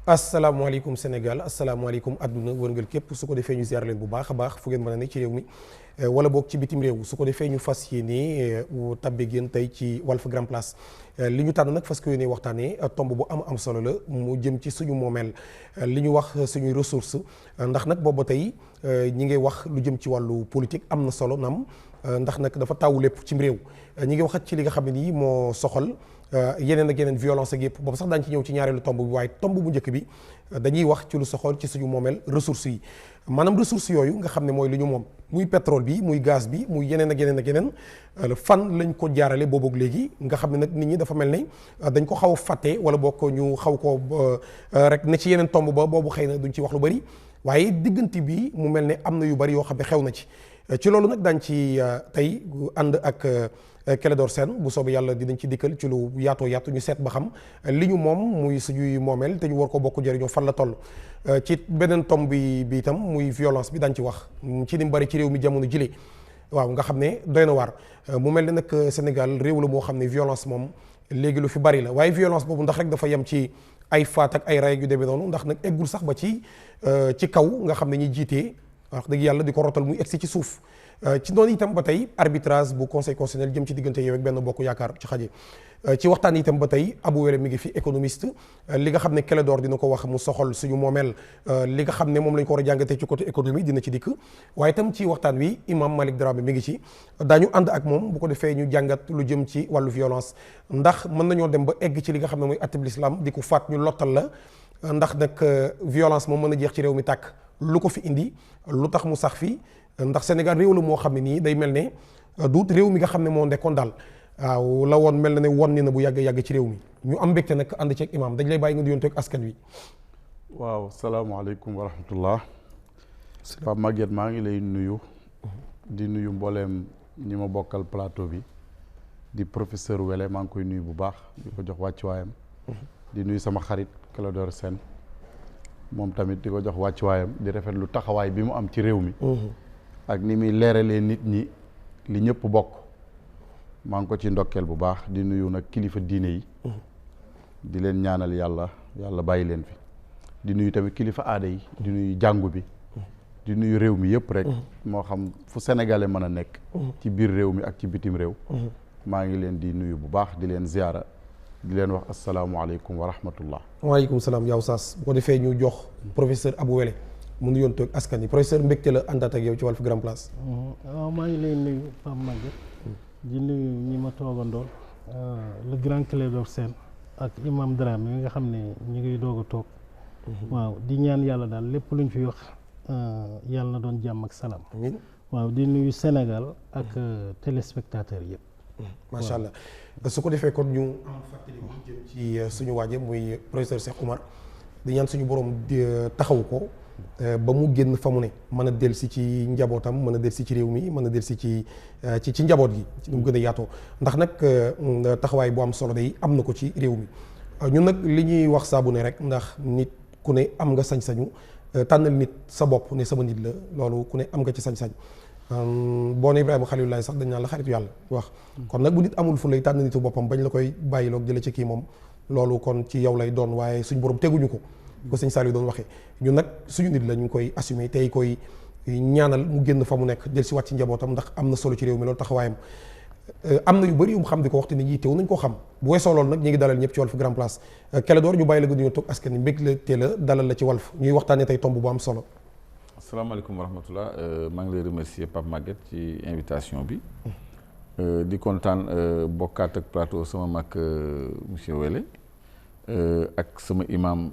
asalaamaaleykum Sénégal asalaamaaleykum àdduna wërngal képp su ko defee ñu ziar leen bu baax a baax fu ngeen mën a ne ci réew mi wala boog ci bitim réew su ko defee ñu fas yéene tabbe génn tey ci Walf Grand Place li ñu tànn nag fas ko yéene waxtaanee tomb bu am solo la mu jëm ci suñu moomeel li ñu wax suñuy ressource ndax nag booba tey ñi ngay wax lu jëm ci wàllu politique am na solo nam ndax nag dafa taw lépp cim réew ñi ngi waxat ci li nga xam ne nii moo soxal yeneen ak yeneen violence ak yëpp boobu sax daañu ci ñëw ci ñaareelu tomb bi waaye tomb bu njëkk bi dañuy wax ci lu soxal ci suñu moomeel ressources yi maanaam ressources yooyu nga xam ne mooy li ñu moom muy pétrole bi muy gaz bi muy yeneen ak yeneen ak yeneen fan lañ ko jaarale boobu ak léegi nga xam ne nag nit ñi dafa mel ne dañ ko xaw a fàtte wala bokk ñu xaw ko rek ne ci yeneen tomb ba boobu xëy na duñ ci wax lu bari waaye diggante bi mu mel ne am na yu bari yoo xam ne xew na ci loolu nag daañ ci tey ànd ak Clédor Sène bu soobee yàlla dinañ ci dikkal ci lu yaatoo yaatu ñu seet ba xam li ñu moom muy suñuy moomeel te ñu war ko bokk jëriñoo fan la toll ci beneen tomb bi itam muy violence bi daañ ci wax ci ni mu bari ci réew mi jamono jile waaw nga xam ne doy na waar mu mel ne nag Sénégal réew la moo xam ne violence moom léegi lu fi bari la waaye violence boobu ndax rek dafa yem ci ay faat ak ay ray yu demee noonu ndax nag eggul sax ba ci kaw nga xam ne ñuy jiitee wax dëgg yàlla di ko rotal muy egsi ci suuf ci noonu itam ba tey arbitrage bu conseil constitutionnel jëm ci diggante yow ak benn bokk yaakaar ci xaje ci waxtaan itam ba tey Abou Wele mi ngi fi économiste li nga xam ne Clédor dina ko wax mu soxal suñu moomeel li nga xam ne moom lañ ko war a jàngatee ci côté économie dina ci dikk waaye itam ci waxtaan wi imam Malick Dramé mi ngi ci daañu ànd ak moom bu ko defee ñu jàngat lu jëm ci wàllu violence ndax mën nañoo dem ba egg ci li nga xam ne mooy attib l'islam di ko faat ñu lottal la ndax nag violence moom mën a jeex ci réew mi tàkk lu ko fi indi lu tax mu sax fi ndax Sénégal réew la moo xam ne nii day mel ne duut réew mi nga xam ne moo nekkoon daal waaw la woon mel na ne won ni na bu yàgg ci réew mi ñu am mbégte nag ànd ceeg imam dañ lay bàyyi nga nuyonteeg askan wi. waaw salaamaaleykum wa rahmatullah. Pape Maguette maa ngi lay nuyu. di nuyu mbooleem ñi ma bokkal plateau bi. di professeur Wele maa ngi koy nuyu bu baax di ko jox wàccuwaayam. di nuyu sama xarit Clédor Sène moom tamit di ko jox wàccuwaayam di rafetlu taxawaay bi mu am ci réew mi. ak ni muy leeralee nit ñi li ñëpp bokk maa ngi ko ci ndokkeel bu baax di nuyu nag kilifa diine yi di leen ñaanal yàlla bàyyi leen fi di nuyu tamit kilifa aada yi di nuyu jàngu bi di nuyu réew mi yëpp rek moo xam fu sénégalais mën a nekk ci biir réew mi ak ci bitim réew maa ngi leen di nuyu bu baax di leen ziyaara di leen wax asalaamualeykum wa rahmatullah. waaleykum salaam yow Saas bu ko defee ñu jox professeur Abou Wele mu nuyoon toog askan yi professeur mbégte la àndaat ak yow ci Walf Grand Place. waaw maa ngi lay nuyu Pape Maguette di nuyu ñi ma toogandool le grand Clédor Sène ak imam Dramé mi nga xam ne ñu ngi doog a toog. waaw di ñaan yàlla daal lépp luñ fi wax yàlla na doon jàmm ak salaam. waaw di nuyu Sénégal ak téléspectateurs yëpp. macha allah su ko defee kon ñu am fàttali bu jëm ci suñu waaje muy professeur Cheikh Oumar di ñaan suñu borom taxaw ko ba mu génn fa mu ne mën a dellusi ci njabootam mën a dellusi ci réew mi mën a dellusi ci njaboot gi ci nu mu gën a yaatoo ndax nag taxawaay bu am solo day am na ko ci réew mi ñun nag li ñuy wax saabu ne rek ndax nit ku ne am nga sañ-sañu tànnal nit sa bopp ne sama nit la loolu ku ne am nga ci sañ-sañ boo ne Ibrahima Xalilullaah sax dañ naan la xaritu yàlla wax kon nag bu nit amul fu lay tànn nitu boppam bañ la koy bàyyiloog jële ci kii moom loolu kon ci yow lay doon waaye suñ borom teguñu ko sëñ Saliou doon waxee ñun nag suñu nit la ñu ngi koy assumer tey koy ñaanal mu génn fa mu nekk del si wàcc ci njabootam ndax am na solo ci réew mi loolu taxawaayam am na yu bëri yu mu xam di ko waxte nit ñi teew nañ ko xam bu weesoo loolu nag ñu ngi dalal ñëpp ci Walf Grand Place Clédor ñu bàyyi la gën ñu toog askan wi mbég la teel a dalal la ci Walf ñuy waxtaanee tey tomb bu am solo. asalaamaaleykum wa rahmatullah maa ngi lay remercier Pape Maguette ci invitation bi di kontaan bokkaat ak plateau sama mag monsieur Wele ak sama imam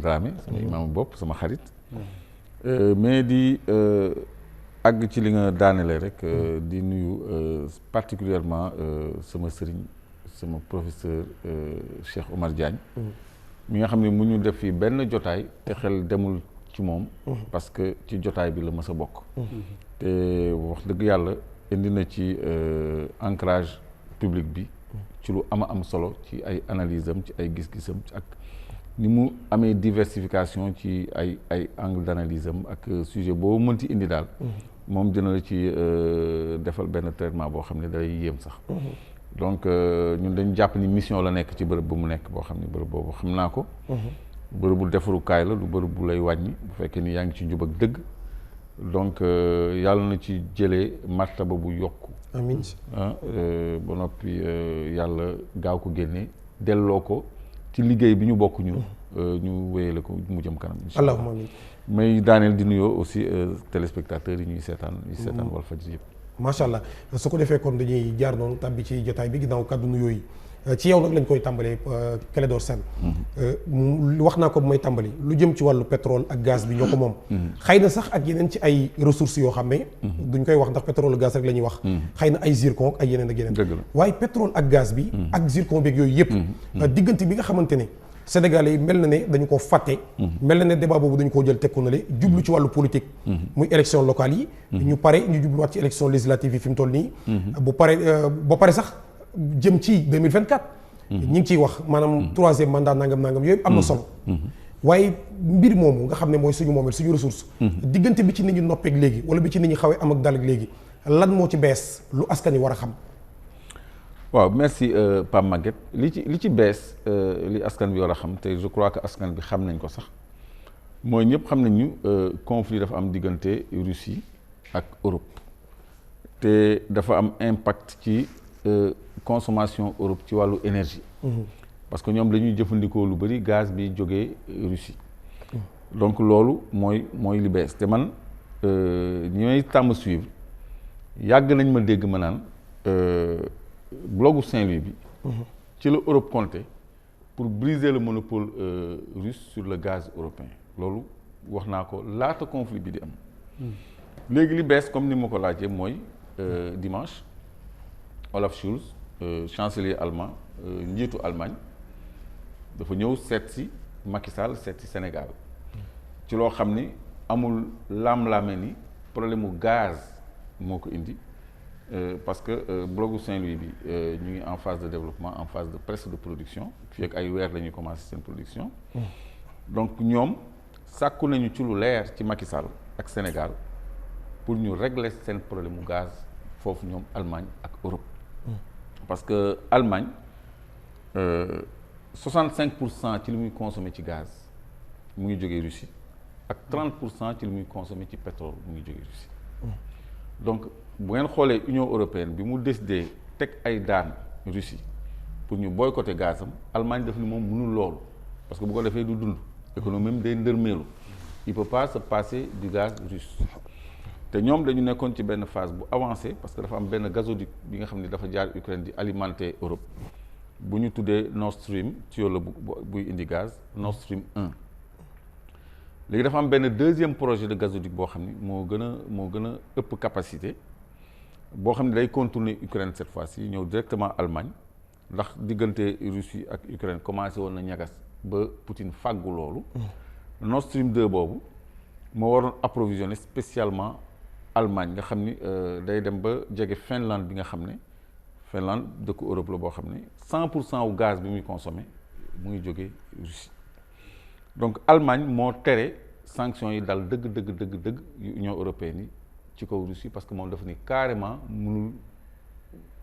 Dramé sama imam bopp sama xarit mais di àgg ci li nga daanele rek di nuyu particulièrement sama sëriñ sama professeur Cheikh Oumar Diagne mi nga xam ne mu ñu def fii benn jotaay te xel demul ci moom parce que ci jotaay bi la mës a bokk te wax dëgg yàlla indi na ci ancrage public bi ci lu am solo ci ay analyse am ci ay gis-gisam ak ni mu amee diversification ci ay angle d'analyse am ak sujet boo mënti indi daal moom dina la ci defal benn traitement boo xam ne day yéem sax donc ñun dañ jàpp ni mission la nekk ci bërëb bu mu nekk boo xam ne bërëb boobu xam naa ko bërëbu defarukaay la du bërëb bu lay wàññi bu fekkee ni yaa ngi ci njub ak dëgg donc yàlla na ci jëlee martaba bu yokku amiin ba noppi yàlla gaaw ko génne delloo ko ci liggéey bi ñu bokk ñu wéyale ko mu jëm kanam incha allah allahumma amiin may daaneel di nuyoo aussi téléspectateurs yi ñuy seetaan Walfadjri yëpp macha allah su ko defee kon dañuy jaar noonu tàbbi ci jotaay bi ginnaaw kàddu nuyoo yi ci yow nag lañ koy tàmbalee Clédor Sène wax naa ko bu may tàmbali lu jëm ci wàllu pétrole ak gaz bi ñoo ko moom xëy na sax ak yeneen ci ay ressources yoo xam ne duñ koy wax ndax pétrole gaz rek la ñuy wax xëy na ay zircon ak yeneen ak yeneen waaye pétrole ak gaz bi ak zircon beeg yooyu yëpp diggante bi nga xamante ne Sénégalais yi mel na ne dañu ko fàtte mel na ne débat boobu dañu koo jël teg ko na le jublu ci wàllu politique muy élection locale yi ñu pare ñu jubluwaat ci élection législative yi fi mu toll nii bu pare ba pare sax jëm ci 2024 ñi ngi ciy wax maanaam troisième mandat nangam yooyu am na solo waaye mbir moomu nga xam ne mooy suñu moomeel suñu ressource diggante bi ci nit ñi noppeeg léegi wala bi ci nit ñi xawee am ak dal ak léegi lan moo ci bees lu askan yi war a xam waaw merci Pape Maguette li ci bees li askan bi war a xam te je crois que askan bi xam nañ ko sax mooy ñëpp xam nañ ñu conflit dafa am diggante Russie ak Europe te dafa am impact ci consommation Europe ci wàllu énergie parce que ñoom dañuy jëfandikoo lu bëri gaz bi jógee Russie donc loolu mooy li bees te man ñi may tàmm suivre yàgg nañ ma dégg ma naan blogu Saint-Louis bi ci la Europe compté pour briser le monopole russe sur le gaz européen loolu wax naa ko laata conflit bi di am léegi li bees comme ni ma ko laajee mooy dimanche Olaf Scholz chancelier allemand njiitu Allemagne dafa ñëw seet si Macky Sall seet si Sénégal ci loo xam ni amul laam-laame ni problème mu gaz moo ko indi parce que blogu Saint-Louis bi ñu ngi en phase de développement en phase de presque de production fii ak ay weer la ñuy commencer seen production donc ñoom sàkku nañu ci lu leer ci Macky Sall ak Sénégal pour ñu régler seen problème mu gaz foofu ñoom Allemagne ak Europe parce que Allemagne 65% ci li muy consommer ci gaz mu ngi jógee Russie ak 30% ci li muy consommer ci pétrole mu ngi jógee Russie donc bu ngeen xoolee Union européenne bi mu décidé teg ay daan Russie pour ñu boycotter gazam Allemagne daf ni moom mënul loolu parce que bu ko defee du dund économie am day ndërmeelu il peut pas se passer du gaz russe te ñoom dañu nekkoon ci benn phase bu avancée parce que dafa am benn gazoduc bi nga xam ne dafa jaar Ukraine di alimenter Europe bu ñu tuddee Nord Stream tuyau la buy indi gaz Nord Stream 1 léegi dafa am benn deuxième projet de gazoduc boo xam ni moo gën a ëpp capacité boo xam ne day contourner Ukraine cette fois-ci ñëw directement Allemagne ndax diggante Russie ak Ukraine commencé woon na ñagas ba Poutine fàggu loolu Nord Stream 2 boobu moo waroon approvisionner spécialement Allemagne nga xam ni day dem ba jege Finlande bi nga xam ne Finlande dëkku Europe la boo xam ne 100% wu gaz bi muy consommé mu ngi jógee Russie donc Allemagne moo tere sanctions yi dal dëgg yu Union européenne yi ci kaw Russie parce que moom dafa ni carrément mënul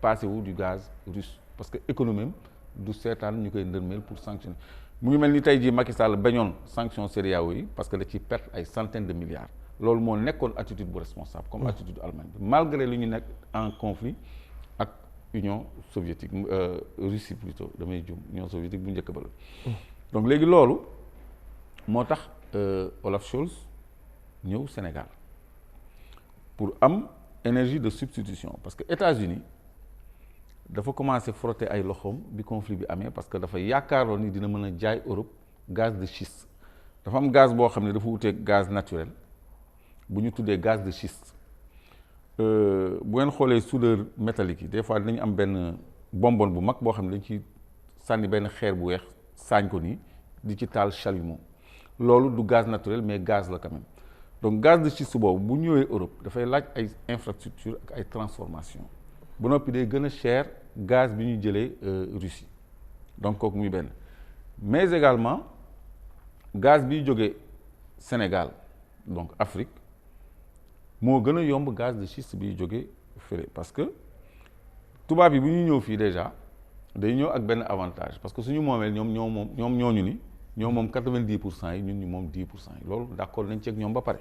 passé wu du gaz russe parce que économie du seetaan ñu koy ndërmeel pour sanctionner mu ngi mel ni tey jii Macky Sall bañoon sanction CEDEAO yi parce que da ciy perte ay centaines de milliards loolu moo nekkoon attitude bu responsable comme attitude Allemagne bi malgré li ñu nekk en conflit ak Union soviétique Russie plutôt damay jum Union soviétique bu njëkk ba la donc léegi loolu moo tax Olaf Scholz ñëw Sénégal pour am énergie de substitution parce que États-Unis dafa commencé frotter ay loxoom bi conflit bi amee parce que dafa yaakaaroon ni dina mën a jaay Europe gaz de schiste dafa am gaz boo xam ne dafa wuteeg gaz naturel bu ñu tuddee gaz de schiste bu ngeen xoolee soudeur métallique yi des fois dinañu am benn bonbonne bu mag boo xam ne dañ ci sànni benn xeer bu weex saañ ko nii di ci taal chalumeau loolu du gaz naturel mais gaz la quand même donc gaz de schiste boobu bu ñëwee Europe dafay laaj ay infrastructure ak ay transformation bu noppi day gën a cher gaz bi ñuy jëlee Russie donc kooku muy benn mais également gaz biy jógee Sénégal donc Afrique moo gën a yomb gaz de schiste biy jógee fële parce que tubaab yi bu ñuy ñëw fii déjà day ñëw ak benn avantage parce que suñu moomeel ñoom ñooñu ni ñoom moom 90% yi ñun ñu moom 10% yi loolu d'accord nañ ci ak ñoom ba pare.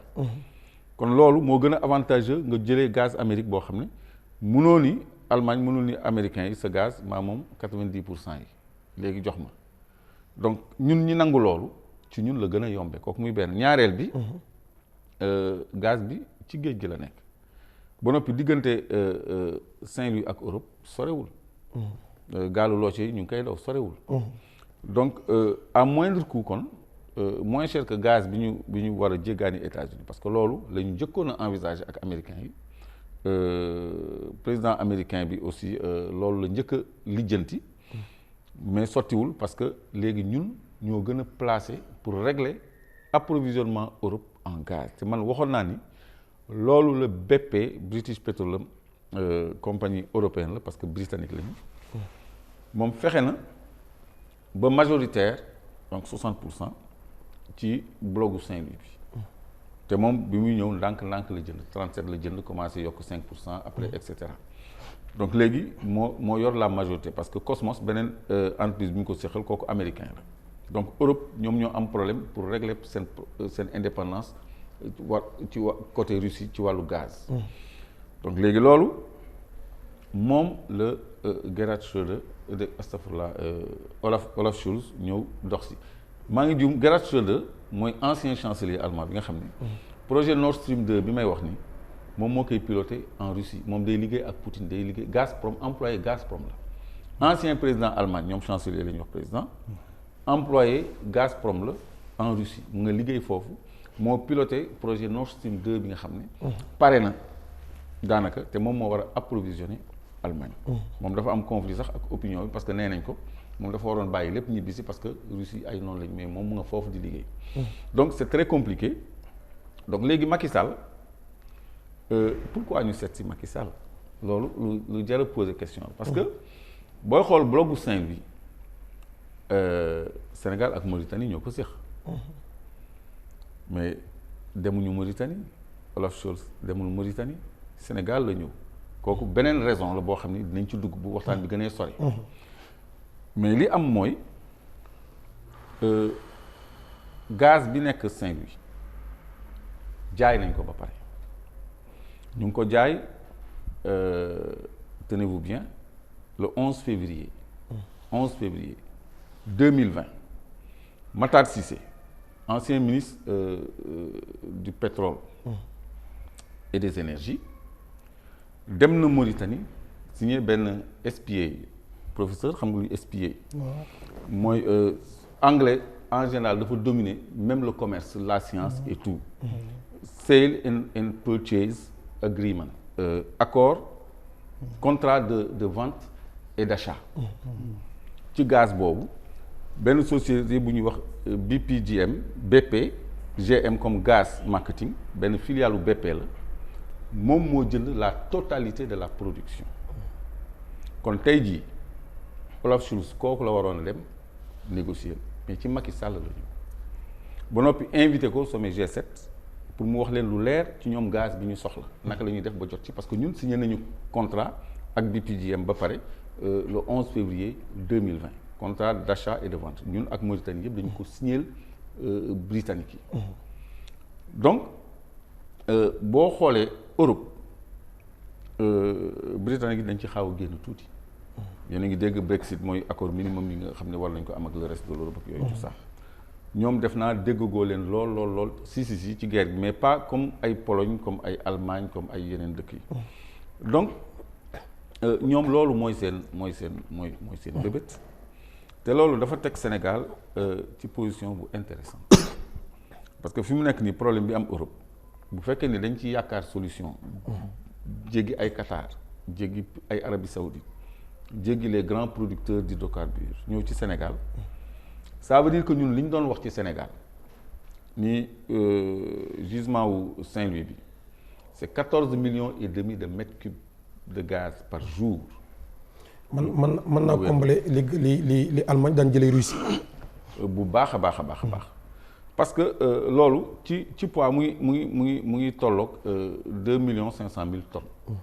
kon loolu moo gën a avantageux nga jëlee gaz Amérique boo xam ne mënoo ni Allemagne mënul ni américains yi sa gaz maa moom 90% yi léegi jox ma donc ñun ñi nangu loolu ci ñun la gën a yombe kooku muy benn ñaareel bi. gaz bi ci géej gi la nekk. ba noppi diggante Saint-Louis ak Europe sorewul. gaalu looce yi ñu ngi koy daw sorewul. donc à moindre coût kon moins cher que gaz bi ñu war a jéggaani États-Unis parce que loolu la ñu njëkkoon a envisager ak américains yi président américain bi aussi loolu la njëkk a lijjanti. mais sottiwul parce que léegi ñun ñoo gën a placé pour régler approvisionnement Europe en gaz te man waxoon naa ni loolu la BP British Petroleum compagnie européenne la parce que britannique lañu moom fexe na ba majoritaire donc 60% ci blogu Saint-Louis bi te moom bi muy ñëw ndànk-ndànk la jënd 37 la jënd commencé yokk 5% après et cetera donc léegi moo yor la majorité parce que Cosmos beneen entreprise bi ñu ko seqal kooku américain la donc Europe ñoom ñoo am problème pour régler seen indépendance côté Russie ci wàllu gaz. donc léegi loolu moom la Gerhard Schröder astafurlah Olaf Scholz ñëw dox si maa ngi juum Gerhard Schröder mooy ancien chancelier allemand bi nga xam ne projet Nord Stream 2 bi may wax ni moom moo koy piloté en Russie moom day liggéey ak Poutine day liggéey Gazprom employé Gazprom la ancien président Allemagne ñoom chancelier la ñuy wax président employé Gazprom la en Russie mu nga liggéey foofu moo piloté projet Nord Stream 2 bi nga xam ne pare na daanaka te moom moo war a approvisionner Allemagne moom dafa am conflit sax ak opinion bi parce que nee nañ ko moom dafa waroon bàyyi lépp ñibbisi parce que Russie ay noonu lañ mais moom mu nga foofu di liggéey donc c'est très compliqué donc léegi Macky Sall pourquoi ñu seet si Macky Sall loolu lu jar a poser question parce que booy xool bloc bu Saint-Louis Sénégal ak Mauritanie ñoo ko séq mais demuñu Mauritanie Olaf Scholz demul Mauritanie Sénégal la ñëw kooku beneen raison la boo xam ni dinañ ci dugg bu waxtaan bi gënee sori mais li am mooy gaz bi nekk Saint-Louis jaay nañ ko ba pare ñu ngi ko jaay tenez-vous bien le 11 février 2020 Matar Cissé ancien ministre du pétrole et des énergies dem na Mauritanie signé benn SPA professeur xam nga luy SPA mooy anglais en général dafa dominer même le commerce la science et tout Sale and Purchase Agreement accord contrat de vente et d'achat ci gaz boobu benn société bu ñuy wax BP GM comme gaz marketing benn filiale BP la moom moo jënd la totalité de la production kon tey jii Olaf Scholz kooku la waroon a dem négocier mais ci Macky Sall la ñu ba noppi invité ko sommet G7 pour mu wax leen lu leer ci ñoom gaz bi ñu soxla naka la ñuy def ba jot ci parce que ñun signé nañu contrat ak BPGM ba pare le 11 février 2020 contrat d'achat et de vente ñun ak Mauritanie yëpp dañu ko signé britannique yi donc boo xoolee Europe britannique yi dañ ci xaw a génn tuuti yéen a ngi dégg Brexit mooy accord minimum yi nga xam ne war nañ ko am ak le reste de l'Europe ak yooyu tout ça ñoom def naa déggagoo leen lool si ci guerre bi mais pas comme ay Pologne comme ay Allemagne comme ay yeneen dëkk yi donc ñoom loolu mooy seen bébét te loolu dafa teg Sénégal ci position bu intéressante parce que fi mu nekk nii problème bi am Europe bu fekkee ni dañ ci yaakaar solution jéggi ay Qatar jéggi ay Arabie Saoudite jéggi les grands producteurs d'hydrocarbures ñëw ci Sénégal ça veut dire que ñun li ñu doon wax ci Sénégal ni gisement wu Saint-Louis bi c'est 14 millions et demi de mètres cubes de gaz par jour. mën naa combler li Allemagne daan jëlee Russie. bu baax a baax parce que loolu ci poids mu ngi tolloog 2 millions 500 000 tonnes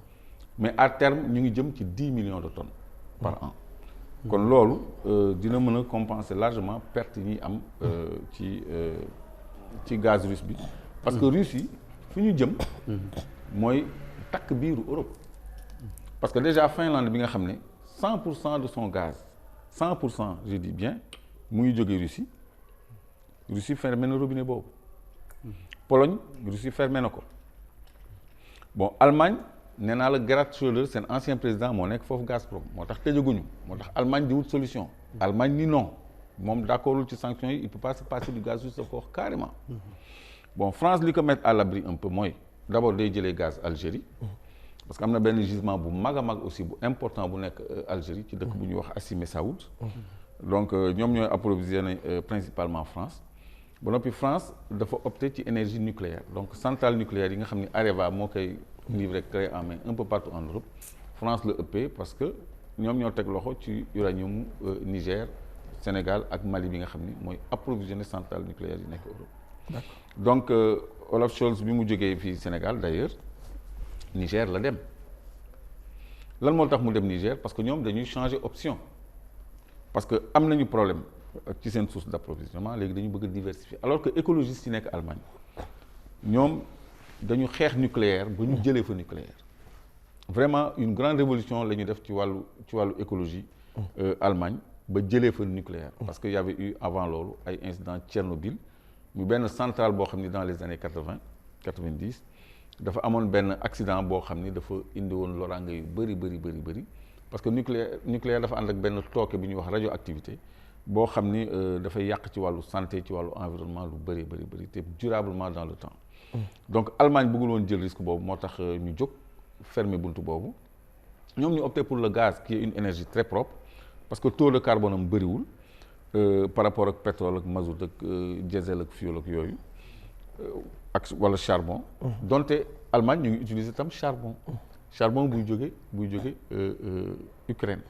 mais à terme ñu ngi jëm ci 10 millions de tonnes par an kon loolu dina mën a compenser largement perte yi ñuy am ci gaz russe bi parce que Russes yi fu ñu jëm mooy takk biiru Europe parce que déjà Finlande bi nga xam ne 100% de son gaz 100% je dis bien mu ngi jógee Russie fermé na robinet boobu Pologne Russie fermé na ko bon Allemagne nee naa la Gerhard Schröder seen ancien président moo nekk foofu Gazprom moo tax tëjaguñu moo tax Allemagne di wut solution Allemagne ni non moom d'accordul ci sanctions yi il peut pas se passer du gaz russe daf ko wax carrément bon France li ko mettre à l'abri un peu mooy d'abord day jëlee gaz Algérie parce que am na benn gisement bu mag a mag aussi bu important bu nekk Algérie ci dëkk bu ñuy wax Hassi Messaoud donc ñoom ñooy approvisionné principalement France ba noppi France dafa opté ci énergie nucléaire donc centrale nucléaire yi nga xam ne Areva moo koy livré clé en main un peu partout en Europe France la ëppee parce que ñoom ñoo teg loxo ci uranium Niger Sénégal ak Mali bi nga xam ni mooy approvisionné centrale nucléaire yi nekk Europe donc Olaf Scholz bi mu jógee fii Sénégal d'ailleurs Niger la dem lan moo tax mu dem Niger parce que ñoom dañuy changer option parce que am nañu problème ci seen source d'approvisionnement léegi dañu bëgg a diversifier alors que écologistes yi nekk Allemagne ñoom dañu xeex nucléaire ba ñu jëlee fa nucléaire vraiment une grande révolution la ñu def ci wàllu écologie Allemagne ba jëlee fa nucléaire parce que y avait eu avant loolu ay incident Tchernobyl mu benn centrale boo xam ni dans les années 90 dafa amoon benn accident boo xam ni dafa indi woon loraange yu bëri parce que nucléaire dafa ànd ak benn tooke bi ñuy wax radioactivité boo xam ni dafay yàq ci wàllu santé ci wàllu environnement lu bëri te durablement dans le temps donc Allemagne bëggul woon jël risque boobu moo tax ñu jóg fermer buntu boobu ñoom ñu opté pour le gaz qui est une énergie très propre parce que taux de carbone am bëriwul par rapport ak pétrole ak mazout ak diesel ak fioul ak yooyu ak wala charbon donte Allemagne ñu ngi utiliser tam charbon buy jóge Ukraine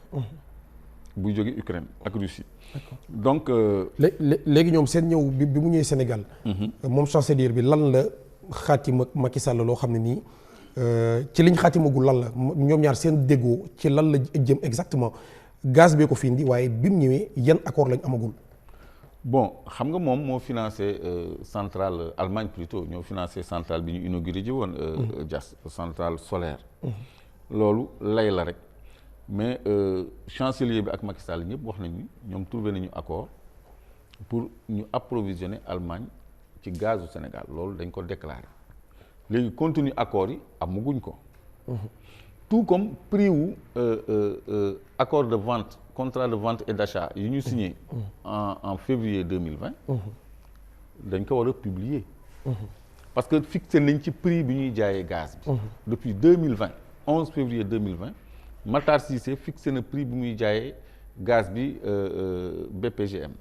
buy jóge Ukraine ak Russie donc léegi ñoom seen ñëw bi mu ñëwee Sénégal moom chancelier bi lan la xaatima Macky Sall loo xam ne nii ci liñ xaatimagul lan la ñoom ñaar seen déggoo ci lan la jëm exactement gaz bee ko fi indi waaye bi mu ñëwee yan accord lañ amagul bon xam nga moom moo financé centrale Allemagne plutôt ñoo financé centrale bi ñu inauguré ji woon Diass centrale solaire loolu lay la rek mais chancelier bi ak Macky Sall ñëpp wax nañu ñoom trouvé nañu accord pour ñu approvisionner Allemagne ci gazu Sénégal loolu dañ ko déclaré léegi contenu accord yi amaguñ ko tout comme prix wu accord de vente contrat de vente et d'achat yi ñu signé en février 2020 dañ ko war a publier parce que fixé nañ ci prix bi ñuy jaayee gaz bi depuis 11 février 2020 Matar Cissé fixé na prix bi muy jaayee gaz bi BPGM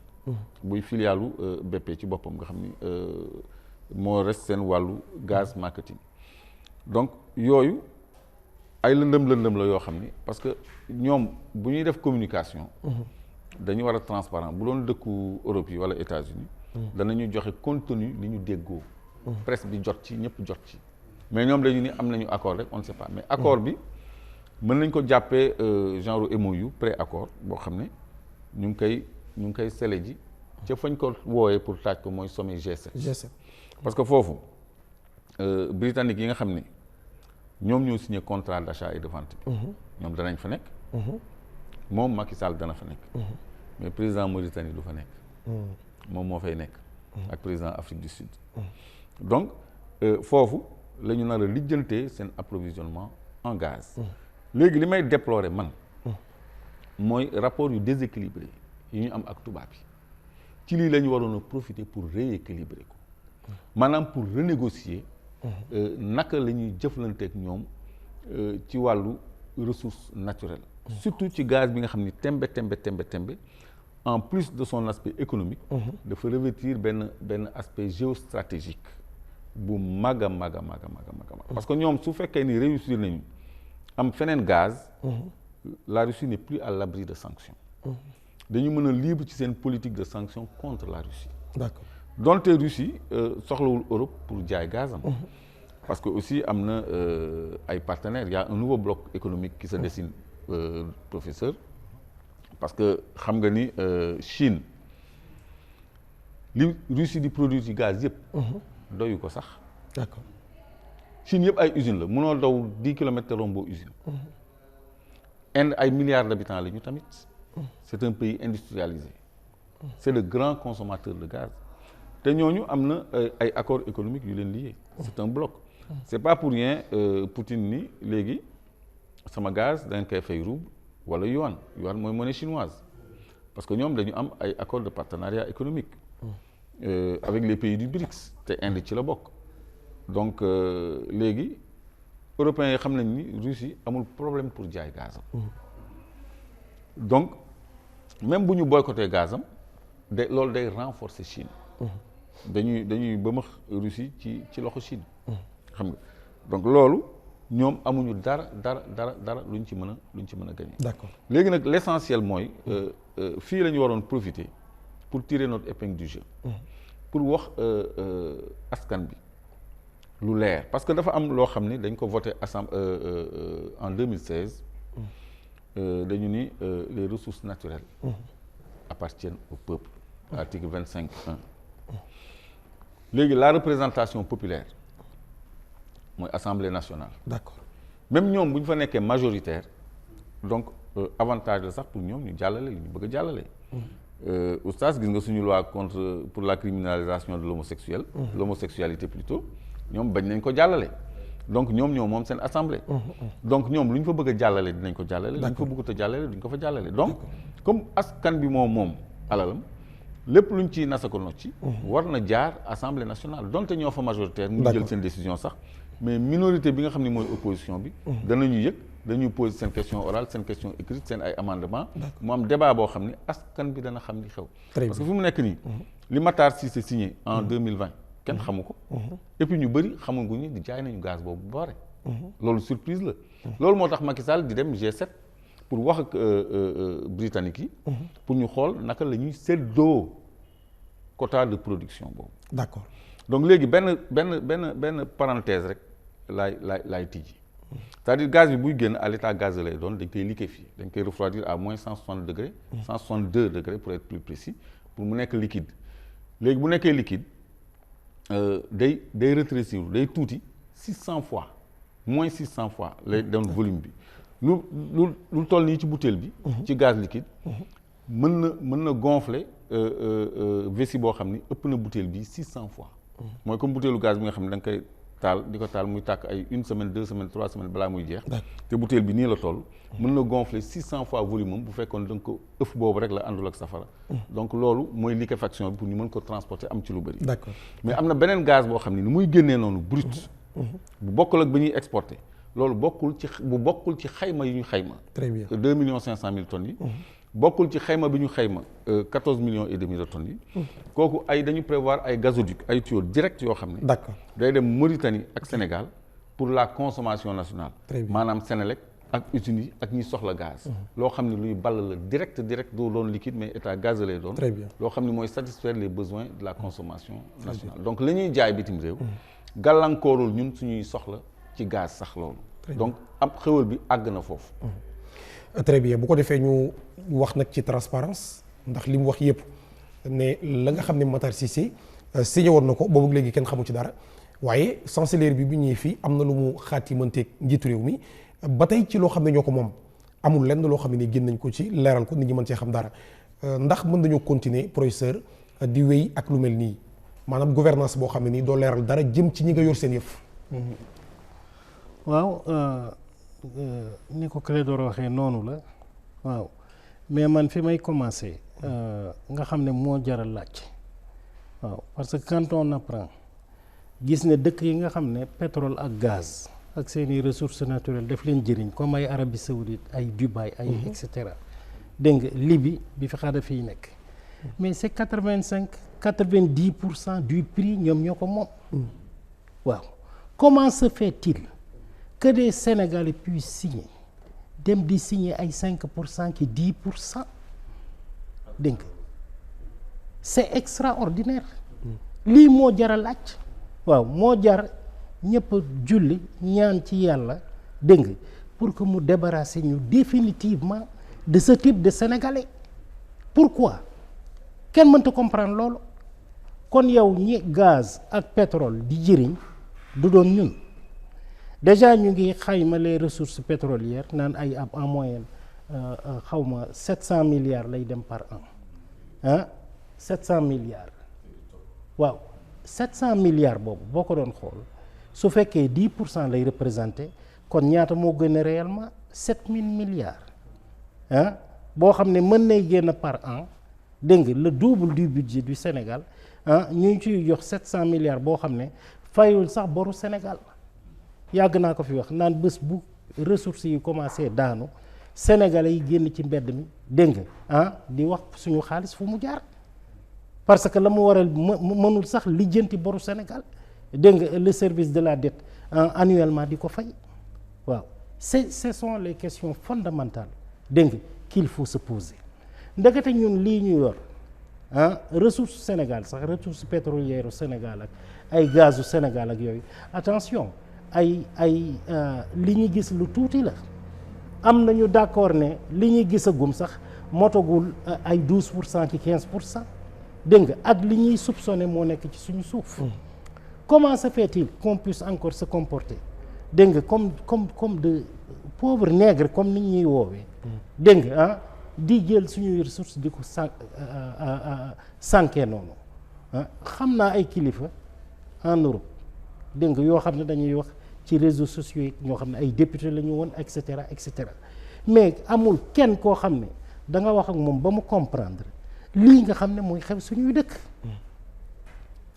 buy filialu BP ci boppam nga xam ni moo reste seen wàllu gaz marketing donc yooyu ay lëndëm la yoo xam ni parce que ñoom bu ñuy def communication dañu war a transparent bu doon dëkku Europe yi wala États-Unis danañu joxe contenu li ñu déggoo presse bi jot ci ñëpp jot ci mais ñoom dañu ni am nañu accord rek on ne sait pas mais accord bi mën nañ ko jàppee genre MOU pré-accord boo xam ne ñu ngi koy sele ji ca fañ ko wooyee pour taaj ko mooy sommet G7 parce que foofu britannique yi nga xam ne ñoom ñoo signé contrat d'achat et de vente bi ñoom danañ fa nekk moom Macky Sall dana fa nekk mais président Mauritanie du fa nekk moom moo fay nekk ak président Afrique du Sud donc foofu la ñu nar a lijjantee seen approvisionnement en gaz léegi li may déplorer man mooy rapport yu déséquilibré yi ñu am ak tubaab yi ci lii la ñu waroon a profiter pour rééquilibrer ko maanaam pour renégocier naka la ñuy jëflanteeg ñoom ci wàllu ressources naturelles surtout ci gaz bi nga xam ni tembe en plus de son aspect économique dafa revêtir benn aspect géostratégique bu mag a mag parce que ñoom su fekkee ni réussir nañu am feneen gaz la Russie n'est plus à l'abri de sanctions dañu mën a libre ci seen politique de sanctions contre la Russie d'accord donte Russie soxlawul Europe pour jaay gazam parce que aussi am na ay partenaires il y a un nouveau bloc économique qui se dessine professeur parce que xam nga ni Chine li Russie di produire ci gaz yëpp. doyu ko sax. d'accord Chine yëpp ay usine la mënoo daw 10 kilomètres te rombo usine. Inde ay milliards d'habitants la ñu tamit. c'est un pays industrialisé. c'est le grand consommateur de gaz. te ñooñu am na ay accords économiques yu leen liés. c'est un bloc. c'est pas pour rien Poutine ni léegi sama gaz da ngeen koy fay rouble wala yuan mooy monnaie chinoise parce que ñoom dañu am ay accords de partenariat économique. Avec les pays du BRICS te Inde ci la bokk. donc léegi européens yi xam nañ ni Russie amul problème pour jaay gazam. donc même bu ñu boycotté gazam de loolu day renforcer Chine. dañuy bëmax Russie ci loxo Chine. xam nga donc loolu ñoom amuñu dara luñ ci mën a gagner. d'accord léegi nag l'essentiel mooy fii la ñu waroon profiter pour tirer notre épingle du jeu. pour wax askan bi lu leer parce que dafa am loo xam ni dañ ko voté en 2016. dañu ni les ressources naturelles. appartiennent au peuple. article 25.1. léegi la représentation populaire mooy assemblée nationale. d'accord même ñoom bu ñu fa nekkee majoritaire donc avantage la sax pour ñoom ñu jàllale li ñu bëgg a jàllale. oustaz gis nga suñu loi pour la criminalisation de l'homosexuel. l'homosexualité plutôt ñoom bañ nañ ko jàllale. donc ñoom moom seen assemblée. donc ñoom lu ñu fa bëgg a jàllale dinañ ko jàllale. lu ñu fa bëggut a jàllale duñ ko fa jàllale. donc comme askan bi moom alalam lépp luñ ci nasa ko nocci war na jaar assemblée nationale donte ñoo fa majoritaire. ñu jël seen décision sax. mais minorité bi nga xam ne mooy opposition bi. danañu yëg dañuy poser seen question orale seen question écrite seen ay amendement mu am débat boo xam ne askan bi dana xam li xew. parce que fi mu nekk nii. li Matar Cissé signé en 2020 kenn xamu ko. et puis ñu bëri xamaguñu di jaay nañu gaz boobu ba pare. loolu surprise la. loolu moo tax Macky Sall di dem G7 pour wax ak britannique yi. pour ñu xool naka la ñuy séddoo quota de production boobu. d'accord donc léegi benn parenthèse rek laay tijji. c'est-à-dire gaz bi buy génn à l'état gazeux lay doon dañ koy liquéfier dañ koy refroidir à moins 160 degrés. 162 degrés pour être plus précis pour mu nekk liquide. léegi bu nekkee liquide day rétrécir day tuuti 600 fois moins 600 fois lay doon volume bi lu toll nii ci bouteille bi. ci gaz liquide. mën na gonfler vessie boo xam ni ëpp na bouteille bi 600 fois. mooy comme bouteille gaz bi nga xam ne da nga koy taal di ko taal muy tàkk ay 1 semaine 2 semaines 3 semaines balaa muy jeex. te bouteille bi nii la toll. mën na gonfler 600 fois volume am bu fekkoon da nga ko ëff boobu rek la àndul ak safara. donc loolu mooy liquéfaction bi pour ñu mën ko transporter am ci lu bëri. d'accord mais am na beneen gaz boo xam ne ni muy génnee noonu brut. bu bokkul ak ba ñuy exporter. loolu bokkul ci xayma yi ñu xayma. très bien 2,5 millions tonnes yi. bokkul ci xayma bi ñu xayma 14 millions et demi de tonnes yi. kooku dañu prévoir ay gazoduc ay tuyaux direct yoo xam ne. d'accord day dem Mauritanie ak Sénégal pour la consommation nationale. très bien maanaam Sénélec ak usines yi ak ñi soxla gaz. loo xam ne luy ball la direct doo doon liquide mais état gaz lay doon. très bien loo xam ne mooy satisfaire les besoins de la consommation nationale. donc la ñuy jaay bitim réew. gàllankoorul ñun suñuy soxla ci gaz sax loolu. donc am xéwal bi àgg na foofu. très bien bu ko defee ñu wax nag ci transparence ndax li mu wax yëpp ne la nga xam ne Matar Cissé signé woon na ko boobu léegi kenn xamu ci dara waaye chancellerie bi ñëwee fii am na lu mu xaatimanteeg njiitu réew mi ba tey ci loo xam ne ñoo ko moom amul lenn loo xam ne ni génn nañ ko ci leeral ko nit ñi mën cee xam dara ndax mën nañoo continuer professeur di wéy ak lu mel nii maanaam gouvernance boo xam ne nii doo leeral dara jëm ci ñi nga yor seen yëf. waaw ni ko Clédor waxee noonu la waaw mais man fi may commencer nga xam ne moo jaral laaj waaw parce que quand on apprend gis ne dëkk yi nga xam ne pétrole ak gaz ak seeni ressources naturelles daf leen jëriñ comme ay Arabie Saoudite ay Dubaï ay et cetera dégg nga Libye bi fi Kadhafi yi nekk mais c'est 90% du prix ñoom ñoo ko moom waaw comment se fait-il que des Sénégalais puissent signer dem di signer ay 5% ki 10% dégg nga c'est extraordinaire lii moo jar a laaj waaw moo jar ñëpp julli ñaan ci yàlla dégg nga pour que mu débarrasser ñu définitivement de ce type de Sénégalais. Pourquoi kenn mënta comprendre loolu kon yow ñi gaz ak pétrole di jëriñ du doon ñun déjà ñu ngi xayma les ressources pétrolières naan ay ab en moyenne xawma 700 milliards lay dem par an ah 700 milliards waaw 700 milliards boobu boo ko doon xool su fekkee 10% lay représenté kon ñaata moo gën a réellement 7000 milliards ah boo xam ne mën nay génn par an dégg nga le double du budget du Sénégal ah ñu ngi ciy jox 700 milliards boo xam ne fayul sax boru Sénégal yàgg naa ko fi wax naan bés bu ressources yi commencé daanu Sénégalais yi génn ci mbedd mi dégg nga ah di wax suñu xaalis fu mu jaar parce que la mu waral mënul sax lijjanti boru Sénégal dégg nga le service de la dette annuellement di ko fay waaw ce sont les questions fondamentales dégg nga qu'il faut se poser ndekete ñun lii ñu yor ah ressource Sénégal sax ressource pétrolière u Sénégal ak ay gazu Sénégal ak yooyu attention ay li ñu gis lu tuuti la am nañu d'accord ne li ñuy gisagum sax motagul ay 12% ci 15% dégg nga ak li ñuy soupçonné moo nekk ci suñu suuf comment se fait-il qu'on puisse encore se comporter dégg nga comme de pauvres nègres comme ni ñuy woowee dégg nga ah di jël suñuy ressources di ko sànkee noonu ah xam naa ay kilifa en Europe dégg nga yoo xam ne dañuy wax ci réseaux sociaux yi ñoo xam ne ay député la ñu woon et cetera mais amul kenn koo xam ne da nga wax ak moom ba mu comprendre lii nga xam ne mooy xew suñuy dëkk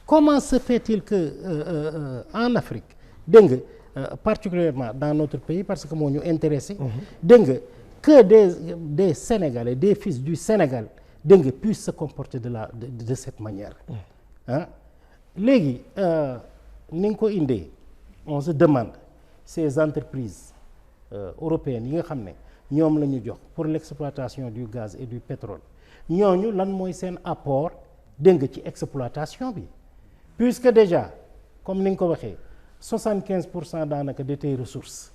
comment se fait-il que en Afrique dégg nga particulièrement dans notre pays parce que moo ñu intéressé dégg nga que des Sénégalais des fils du Sénégal dégg nga puissent se comporter de cette manière ah léegi ni nga ko indee on se demande ces entreprises européennes yi nga xam ne ñoom la ñu jox pour l'exploitation du gaz et du pétrole ñooñu lan mooy seen apport dégg nga ci exploitation bi puisque déjà comme ni nga ko waxee 75% daanaka de tes ressources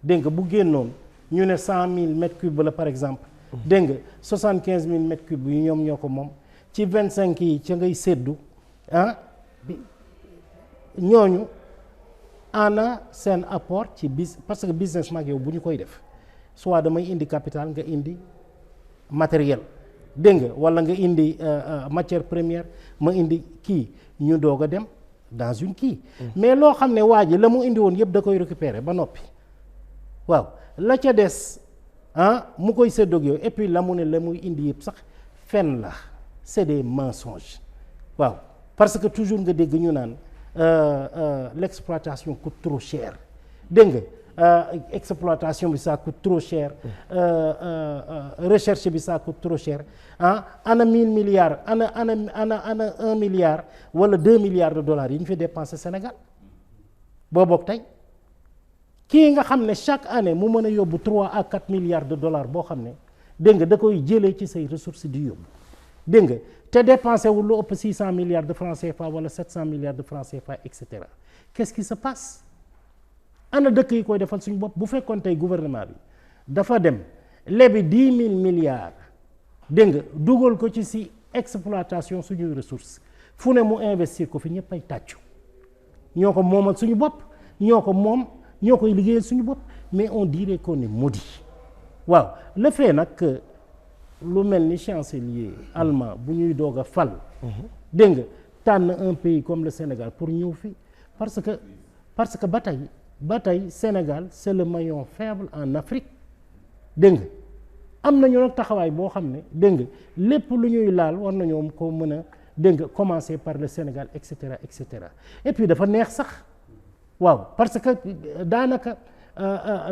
dégg nga bu génnoon ñu ne 100 000 mètres cubes la par exemple dégg nga 75 000 mètres cubes yi ñoom ñoo ko moom ci 25 yi ca ngay séddu ah ñooñu ana seen apport ci parce que business mag yow bu ñu koy def soit damay indi capital nga indi matériel dégg nga wala nga indi matière première ma indi kii ñu doog a dem dans une kii mais loo xam ne waa ji la mu indi woon yëpp da koy récupérer ba noppi waaw la ca des ah mu koy séddoog yow et puis la mu ne la muy indi yëpp sax fen la c'est des mensonges waaw parce que toujours nga dégg ñu naan l'exploitation coûte trop cher dégg nga exploitation bi ça coûte trop cher recherche bi ça coûte trop cher ah ana 1000 milliards ana 1 milliard wala 2 milliards de dollars yi ñu fi dépensé Sénégal boo bokk tey kii nga xam ne chaque année mu mën a yóbbu 3 à 4 milliards de dollars boo xam ne dégg nga da koy jëlee ci say ressources di yóbbu dégg nga te dépensé wul lu ëpp 600 milliards de francs CFA wala 700 milliards de francs CFA et cetera qu'est-ce qui se passe ana dëkk yi koy defal suñu bopp bu fekkoon tey gouvernement bi dafa dem lebi 10 000 milliards dégg nga dugal ko ci si exploitation suñuy ressources fu ne mu investir ko fi ñëpp ay tàccu ñoo ko moomal suñu bopp ñoo ko moom ñoo koy liggéeyal suñu bopp mais on dirait qu'on est maudit waaw le fait nag que lu mel ni chancelier allemand bu ñuy doog a fal dégg nga tànn un pays comme le Sénégal pour ñëw fi parce que ba tey Sénégal c'est le maillon faible en Afrique dégg nga am nañu nag taxawaay boo xam ne dégg nga lépp lu ñuy laal war nañoo ko mën a dégg nga commencer par le Sénégal et cetera et puis dafa neex sax waaw parce que daanaka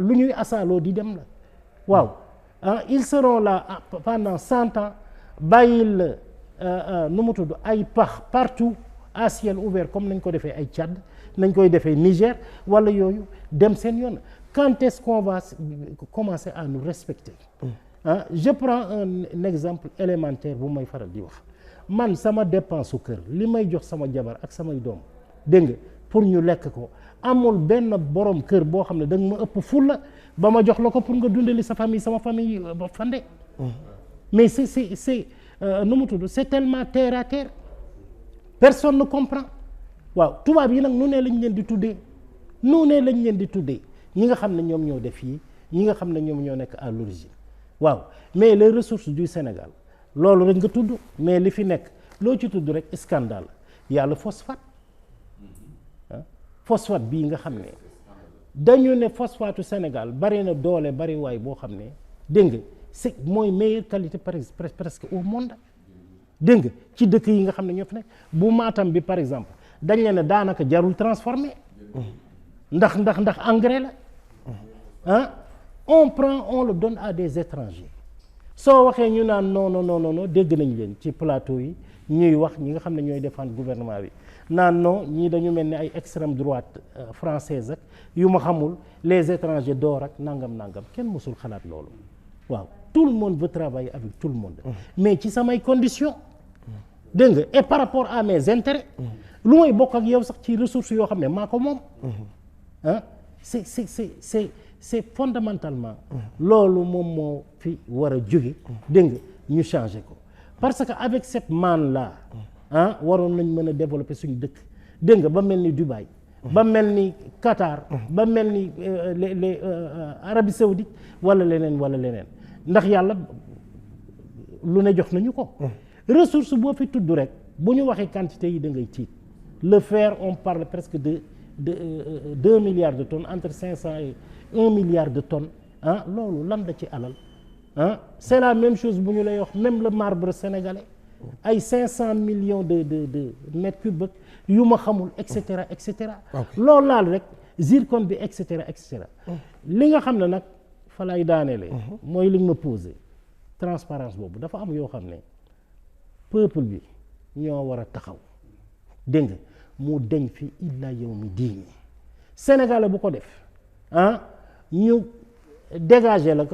lu ñuy asaaloo di dem la waaw ils seront là pendant 100 ans bàyyil nu mu tudd ay pax partout à ciel ouvert comme nañ ko defee ay Tchad nañ koy defee Niger wala yooyu dem seen yoon quand est-ce qu'on va commencer à nous respecter je prends un exemple élémentaire bu may faral di wax man sama dépense su kër li may jox sama jabar ak samay doom dégg nga pour ñu lekk ko amul benn borom kër boo xam ne da nga ma ëpp fulla ba ma jox la ko pour nga dundali sa famille sama famille fande mais c'est nu mu tudd c'est tellement terre à terre personne ne comprend waaw tubaab yi nag nu ne lañ leen di tuddee ñi nga xam ne ñoom ñoo def yi ñi nga xam ne ñoom ñoo nekk à l'origine waaw mais les ressources du Sénégal loolu rek nga tudd mais li fi nekk loo ci tudd rek scandale y a le phosphate phosphate bii nga xam ne dañu ne phosphate Sénégal bari na doole bari waay boo xam ne dégg nga c'est mooy meilleure qualité presque au monde dégg nga ci dëkk yi nga xam ne ñoo fi nekk bu Matam bi par exemple dañ leen ne daanaka jarul transformé ndax engrais la on le donne à des étrangers soo waxee ñu naan non dégg nañ leen ci plateau yi ñuy wax ñi nga xam ne ñooy défendre gouvernement bi naan non ñii dañu mel ni ay extrême droite française ak yu ma xamul les étrangers door ak nangam kenn mësul xalaat loolu waaw tout le monde veut travailler avec tout le monde mais ci samay conditions dégg nga et par rapport à mes intérêts lu may bokk ak yow sax ci ressources yoo xam ne maa ko moom c'est fondamentalement loolu moom moo fi war a jóge dégg nga ñu changer ko parce que avec cette manne là waroon nañ mën a développer suñu dëkk dégg nga ba mel ni Dubaï ba mel ni Qatar ba mel ni les Arabie Saoudite wala leneen ndax yàlla lu ne jox nañu ko ressource boo fi tudd rek bu ñu waxee quantité yi da ngay tiit le fer on parle presque de 2 milliards de tonnes entre 500 et 1 milliard de tonnes loolu lan la ci alal c'est la même chose bu ñu lay wax même le marbre sénégalais ay 500 millions de mètres cubes yu ma xamul et cetera loolu laal rek zircon bi et cetera li nga xam ne nag fa lay daaneele mooy li nga ma posé transparence boobu dafa am yoo xam ne peuple bi ñoo war a taxaw dégg nga mu deñ fi illa yawmi diini Sénégal bu ko def ñu dégager la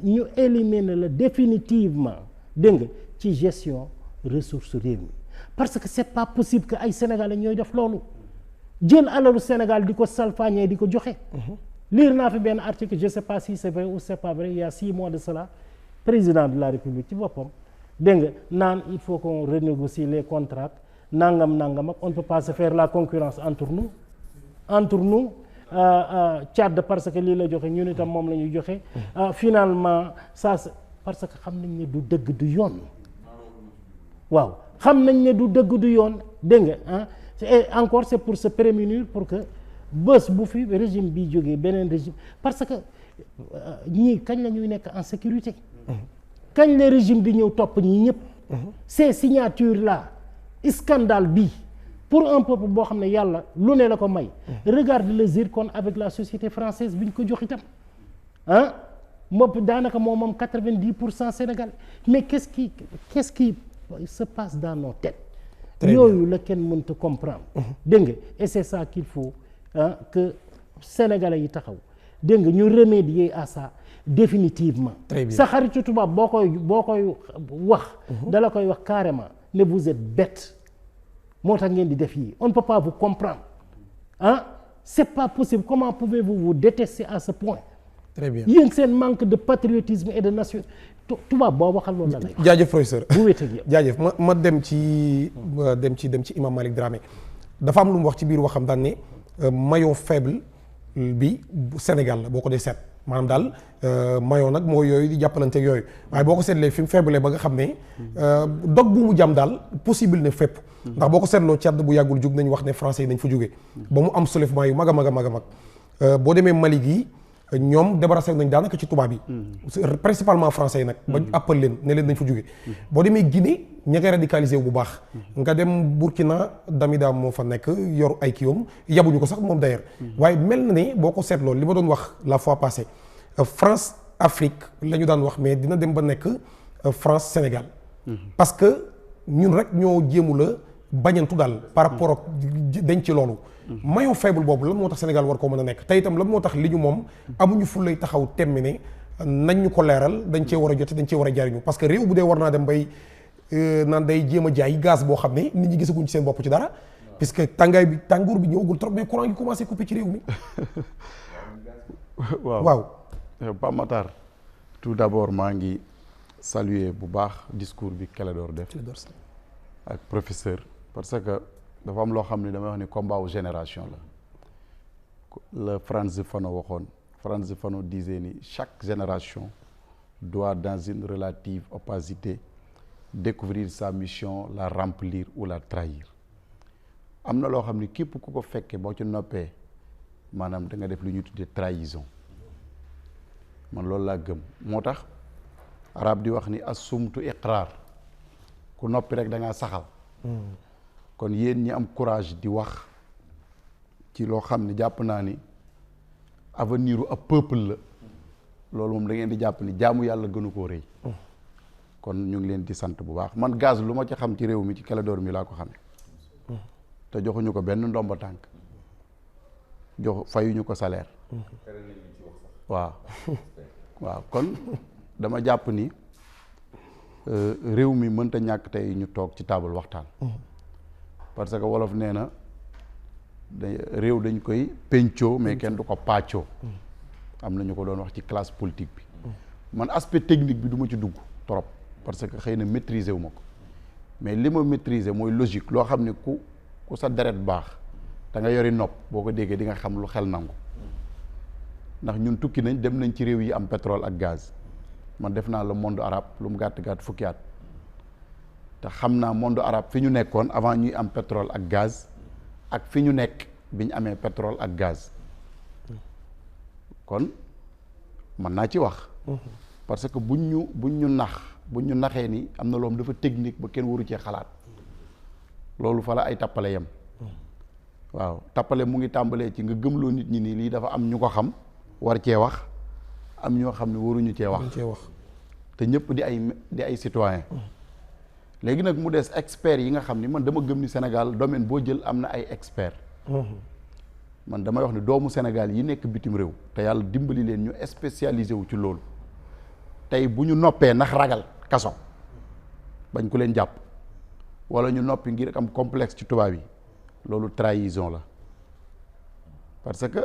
ñu éliminer la définitivement dégg nga ci gestion ressources réew mi parce que c'est pas possible que ay Sénégalais ñooy def loolu jël alalu Sénégal di ko salfaañee di ko joxe lire naa fi benn article je sais pas si c'est vrai ou c'est pas vrai il y a 6 mois de cela président de la République ci boppam dégg nga naan il faut qu'on renégocie les contrats nangam ak on ne peut pas se faire la concurrence entre nous Tchad parce que lii la joxe ñun itam moom la ñuy joxe finalement ça parce que xam nañ ne du dëgg du yoon waaw xam nañ ne du dëgg du yoon dégg nga et encore c'est pour se prémunir pour que bés bu fi régime bi jógee beneen régime parce que ñii kañ la ñuy nekk en sécurité kañ le régime di ñëw topp ñi ñëpp ces signatures là scandale bii pour un peuple boo xam ne yàlla lu ne la ko may regarde le zircon avec la société française bi ñu ko jox itam moom daanaka moom 90% Sénégal mais qu'est-ce qui se passe dans nos têtes yooyu la kenn mënta comprendre dégg nga et c'est ça qu'il faut que Sénégalais yi taxaw dégg nga ñu remédier à ça définitivement sa xaritu tubaab boo koy wax dala koy wax carrément ne vous êtes bête moo tax ngeen di def yi on ne peut pas vous comprendre c'est pas possible comment pouvez-vous vous détester à ce point très bien yéen seen manque de patriotisme et de nation tubaab boo waxal loolu la lay wax jaajëf professeur bu wéet ak yow jaajëf ma dem ci Imam Malick Dramé dafa am lu mu wax ci biir waxam daan ne maillon faible bi Sénégal la boo ko dee seet maanaam daal maillon nag moo yooyu di jàppalanteeg yooyu waaye boo ko seetlee fi mu faible ba nga xam ne dog bu mu jàmm daal possible ne fépp ndax boo ko seetloo Tchad bu yàggul jóg nañ wax ne français yi nañ fa jóge ba mu am soulèvement yu mag a mag boo demee Mali gi ñoom débarrassé nañ daanaka ci tubaab yi principalement français yi nag ba appal leen ne leen nañ fa jóge boo demee Guinée ña ngay radicalisé wu bu baax nga dem Burkina Damida moo fa nekk yor ay kiiwam yabuñu ko sax moom d'ailleurs waaye mel na ne boo ko seetloo li ma doon wax la fois passée France Afrique la ñu daan wax mais dina dem ba nekk France Sénégal parce que ñun rek ñoo jéemu la bañantu daal par rapport ak dañ ci loolu maillon faible boobu lan moo tax Sénégal war koo mën a nekk te itam lan moo tax li ñu moom amuñu fu lay taxaw temmi ne nañ ñu ko leeral dañ cee war a jote dañ cee war a jariñu parce que réew bu dee war naa dem bay naan day jéem a jaay gaz boo xam ne nit ñi gisaguñ ci seen bopp ci dara puisque tàngoor bi ñëwagul trop mais courant gi commencé coupé ci réew mi waaw Pape Matar tout d'abord maa ngi saluer bu baax discours bi Clédor def ak professeur parce que dafa am loo xam ne damay wax ni combat wu génération la Frantz Fanon waxoon. Frantz Fanon disait ni chaque génération doit dans une relative opacité découvrir sa mission, la remplir ou la trahir. am na loo xam ni képp ku ko fekkee boo ci noppee maanaam da nga def lu ñuy tuddee trahison man loolu laa gëm moo tax arab di wax ni assumtu iqraar ku noppi rek da ngaa saxal kon yéen ñi am courage di wax ci loo xam ne jàpp naa ni avenir u ab peuple la loolu moom da ngeen di jàpp ni jaamu yàlla gënu koo rëy kon ñu ngi leen di sant bu baax man gaz lu ma ci xam ci réew mi ci Clédor mi laa ko xamee te joxuñu ko benn ndomba tànk fayuñu ko salaire waaw waaw kon dama jàpp ni réew mi mënta ñàkk tey ñu toog ci table waxtaan parce que wolof nee na réew dañ koy pencoo mais kenn du ko pàccoo am na ñu ko doon wax ci classe politique bi man aspect technique bi du ma ci dugg trop parce que xëy na maîtriser wu ma ko mais li ma maîtriser mooy logique loo xam ne ku sa deret baax da nga yori nopp boo ko déggee di nga xam lu xel nangu ndax ñun tukki nañ dem nañ ci réew yi am pétrole ak gaz man def naa le monde arabe lu mu gàtt fukki at te xam naa monde arabe fi ñu nekkoon avant ñuy am pétrole ak gaz ak fi ñu nekk bi ñu amee pétrole ak gaz kon mën naa ci wax parce que buñ ñu naxee ni am na loom dafa technique ba kenn waru cee xalaat loolu fa la ay tappale yem waaw tappale mu ngi tàmbalee ci nga gëmloo nit ñi nii lii dafa am ñu ko xam war cee wax am ñoo xam ne waruñu cee wax te ñëpp di ay citoyen léegi nag mu des experts yi nga xam ni man dama gëm ni Sénégal domaine boo jël am na ay experts man damay wax ni doomu Sénégal yi nekk bitim réew te yàlla dimbali leen ñu spécialisé wu ci loolu tey bu ñu noppee ndax ragal kaso bañ ku leen jàpp wala ñu noppi ngir am complexe ci tubaab yi loolu trahison la parce que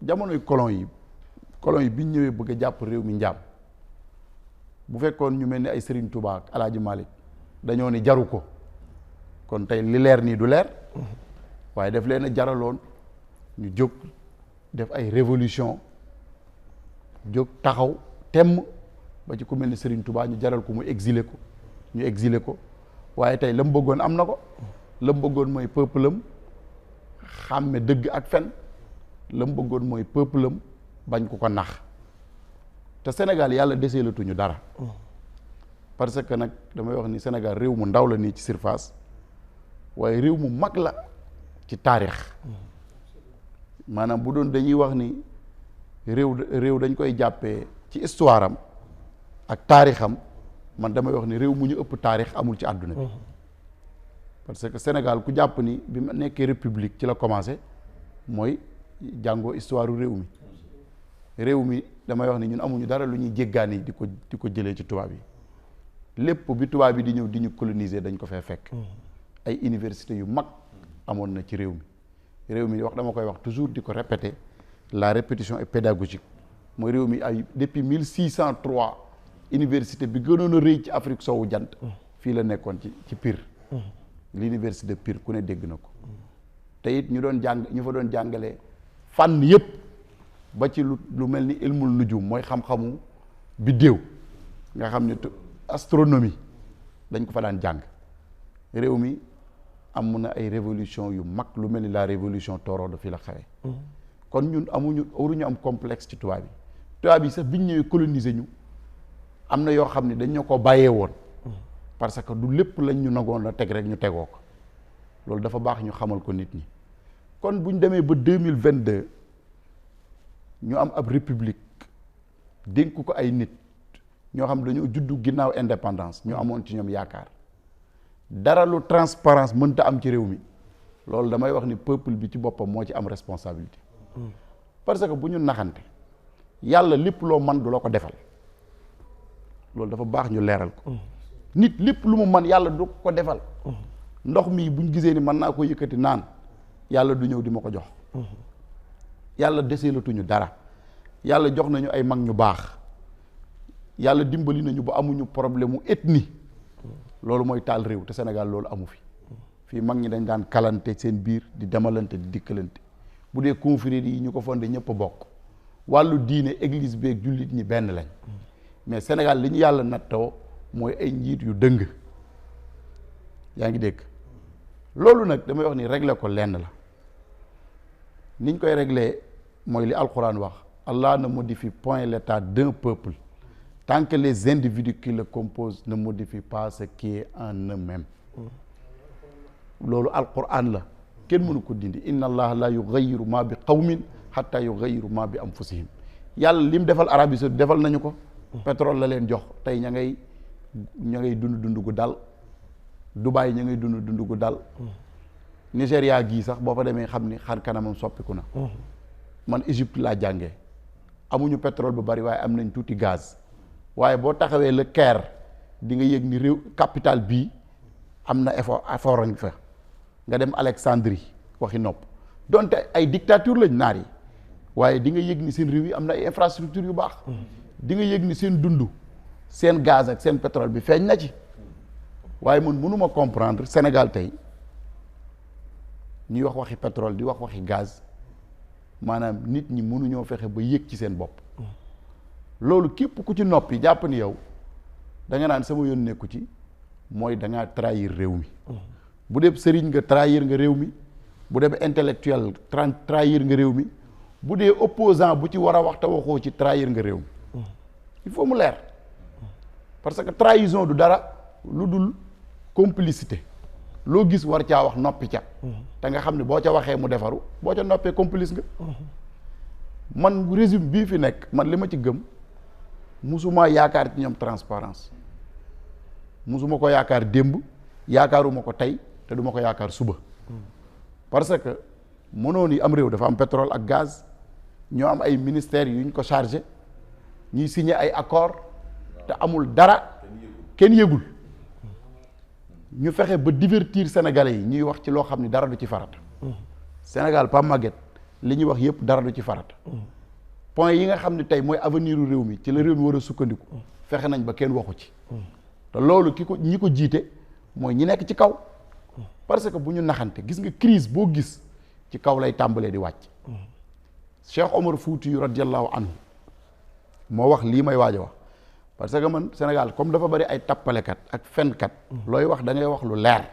jamonoy colon yi biñ ñëwee bëgg a jàpp réew mi njaam bu fekkoon ñu mel ni ay Serigne Touba ak Alaaji Malick dañoo ni jaru ko kon tey li leer nii du leer waaye daf leen a jaraloon ñu jóg def ay révolution jóg taxaw temm ba ci ku mel ni Serigne Touba ñu jaral ko mu exilé ko waaye tey la mu bëggoon am na ko la mu bëggoon mooy peuple am xàmme dëgg ak fen la mu bëggoon mooy peuple am bañ ko nax te Sénégal yàlla deseelatuñu dara parce que nag damay wax ni Sénégal réew mu ndaw la nii ci surface waaye réew mu mag la ci taarix maanaam bu doon dañuy wax ni réew dañ koy jàppee ci histoire am ak taarixam man damay wax ni réew mu ñu ëpp taarix amul ci àdduna bi parce que Sénégal ku jàpp ni bi ma nekkee république ci la commencé mooy jàngoo histoire réew mi damay wax ni ñun amuñu dara lu ñuy jéggaani di ko jëlee ci tubaab yi lépp bi tubaab yi di ñëw di ñu coloniser dañ ko fee fekk ay université yu mag amoon na ci réew mi wax dama koy wax toujours di ko répéter la répétition est pédagogique mooy réew mi ay depuis 1603 université bi gënoon a rëy ci Afrique soowu jant fii la nekkoon ci Pire l'université de Pire ku ne dégg na ko te it ñu fa doon jàngale fànn yëpp ba ci lu mel ni ilmul nujum mooy xam-xamu biddéew nga xam ne astronomie dañ ko fa daan jàng réew mi am na ay révolution yu mag lu mel ni la révolution torodo fi la xawee kon ñun waruñu am complexe ci tubaab yi sax biñ ñëwee coloniser ñu am na yoo xam ne dañ ñoo ko bàyyee woon parce que du lépp lañ ñu nagoon la teg rek ñu tegoo ko loolu dafa baax ñu xamal ko nit ñi kon buñ demee ba 2022 ñu am ab république dénk ko ay nit ñoo xam dañoo juddu ginnaaw indépendance ñu amoon ci ñoom yaakaar dara lu transparence mënta am ci réew mi loolu damay wax ni peuple bi ci boppam moo ci am responsabilité parce que bu ñu naxante yàlla lépp loo man du la ko defal loolu dafa baax ñu leeral ko nit lépp lu mu man yàlla du ko defal ndox mi buñ gisee ni mën naa ko yëkkati naan yàlla du ñëw di ma ko jox yàlla deseelatuñu dara yàlla jox nañu ay mag ñu baax yàlla dimbali nañu ba amuñu problème mu ethnie loolu mooy taal réew te Sénégal loolu amu fi fii mag ñi dañ daan kalante seen biir di demalante di dikkalante bu dee confrérie yi ñu ko fondé ñëpp a bokk wàllu diine église beeg jullit ñi benn lañ mais Sénégal li ñu yàlla nattoo mooy ay njiit yu dëng yaa ngi dégg loolu nag damay wax ni régler ko lenn la niñ koy régler mooy li alxuraan wax Allah ne modifie point l'état d'un peuple tant que les individus qui le composent ne modifient pas ce qui est en eux-mêmes loolu alquran la kenn mënu ko dindi inna allaha la yughayyiru ma bi qawmin hatta yughayyiru ma bi anfusihim yàlla lim defal Arabie Saoudite defal nañu ko pétrole la leen jox tey ña ngay dund gu dal Dubaï ña ngay dund gu dal Nigéria gii sax boo fa demee xam ni xar kanamam soppiku na man Égypte laa jàngee amuñu pétrole bu bari waaye am nañ tuuti gaz waaye boo taxawee le Caire di nga yëg ni réew capitale bii am na effort fa nga dem Alexandrie waxi nopp donte ay dictature lañ naar yi waaye di nga yëg ni seen réew yi am na ay infrastructure yu baax di nga yëg ni seen dund seen gaz ak seen pétrole bi feeñ na ci waaye man mënuma comprendre Sénégal tey ñuy wax waxi pétrole di wax waxi gaz maanaam nit ñi mënuñoo fexe ba yëg ci seen bopp loolu képp ku ci noppi jàpp ni yow da nga naan sama yoon nekku ci mooy da ngaa trahir réew mi bu dee sëriñ nga trahir nga réew mi bu dee intellectuel trahir nga réew mi bu dee opposant bu ci war a wax te waxoo ci trahir nga réew mi il faut mu leer parce que trahison du dara lu dul complicité loo gis war caa wax noppi ca te nga xam ne boo ca waxee mu defaru boo ca noppee complice nga man régime bii fi nekk man li ma ci gëm musuma yaakaar ci ñoom transparence musuma ko yaakaar démb yaakaaruma ko tey te duma ko yaakaar suba parce que mënoon yi am réew dafa am pétrole ak gaz ñoo am ay ministères yu ñu ko chargé ñuy signé ay accord te amul dara kenn yëgul ñu fexe ba divertir sénégalais yi ñuy wax ci loo xam ne dara du ci farata Sénégal Pape Maguette li ñuy wax yëpp dara du ci farata point yi nga xam ne tey mooy avenir u réew mi ci la réew mi war a sukkandiku fexe nañ ba kenn waxu ci te loolu ñi ko jiite mooy ñi nekk ci kaw parce que bu ñu naxante gis nga crise boo gis ci kaw lay tàmbalee di wàcc Cheikh Omar Fouti radiyallahu anhu moo wax lii may waaj a wax parce que man Sénégal comme dafa bari ay tappalekat ak fenkat looy wax da ngay wax lu leer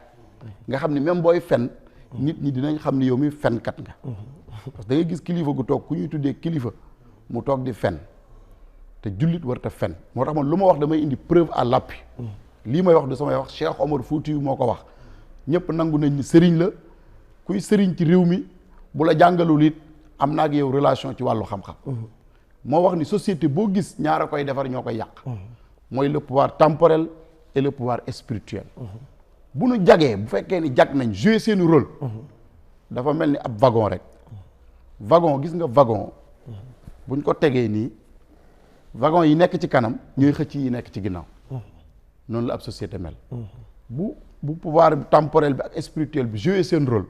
nga xam ni même booy fen nit ñi dinañ xam ni yow mi fenkat nga parce que da ngay gis kilifa gu toog ku ñuy tuddee kilifa mu toog di fen te jullit war ta fen moo tax man lu ma wax damay indi preuve à l'appui lii may wax du samay wax Cheikh Omar Fouti moo ko wax ñëpp nangu nañ ni sëriñ la kuy sëriñ ci réew mi bu la jàngalul it am na ak yow relation ci wàllu xam-xam moo wax ni société boo gis ñaar a koy defar ñoo koy yàq mooy le pouvoir temporel et le pouvoir spirituel bu nu jagee bu fekkee ni jag nañ jouer seeni rôle dafa mel ni ab wagon rek wagon gis nga wagon buñ ko tegee nii wagon yi nekk ci kanam ñooy xëcc yi nekk ci ginnaaw noonu la ab société mel bu pouvoir temporel bi ak spirituel bi jouer seen rôle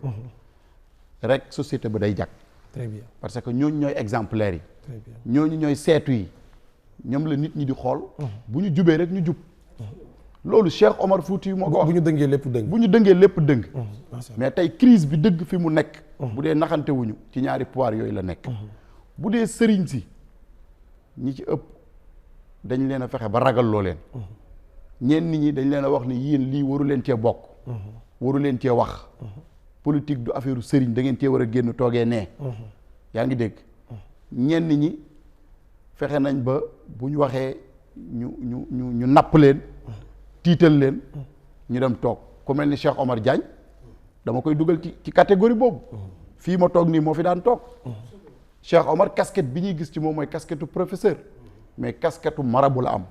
rek société bi day jag très bien parce que ñooñu ñooy exemplaires yi très bien ñooñu ñooy seetu yi ñoom la nit ñi di xool bu ñu jubee rek ñu jub loolu Cheikh Omar Fouti moo ko wax bu ñu dëngee lépp dëng bu ñu dëngee lépp dëng mais tey crise bi dëgg fi mu nekk bu dee naxante wuñu ci ñaari pouvoir yooyu la nekk bu dee sëriñ si ñi ci ëpp dañ leen a fexe ba ragal loo leen ñenn nit ñi dañ leen a wax ni yéen lii waru leen cee bokk waru leen cee wax politique du affaire sëriñ da ngeen cee war a génn toogee nee yaa ngi dégg ñenn ñi fexe nañ ba bu ñu waxee ñu napp leen tiital leen ñu dem toog ku mel ni Cheikh Omar Diagne dama koy dugal ci catégorie boobu fii ma toog nii moo fi daan toog Cheikh Omar casquette bi ñuy gis ci moom mooy casquette professeur mais casquette marabu la am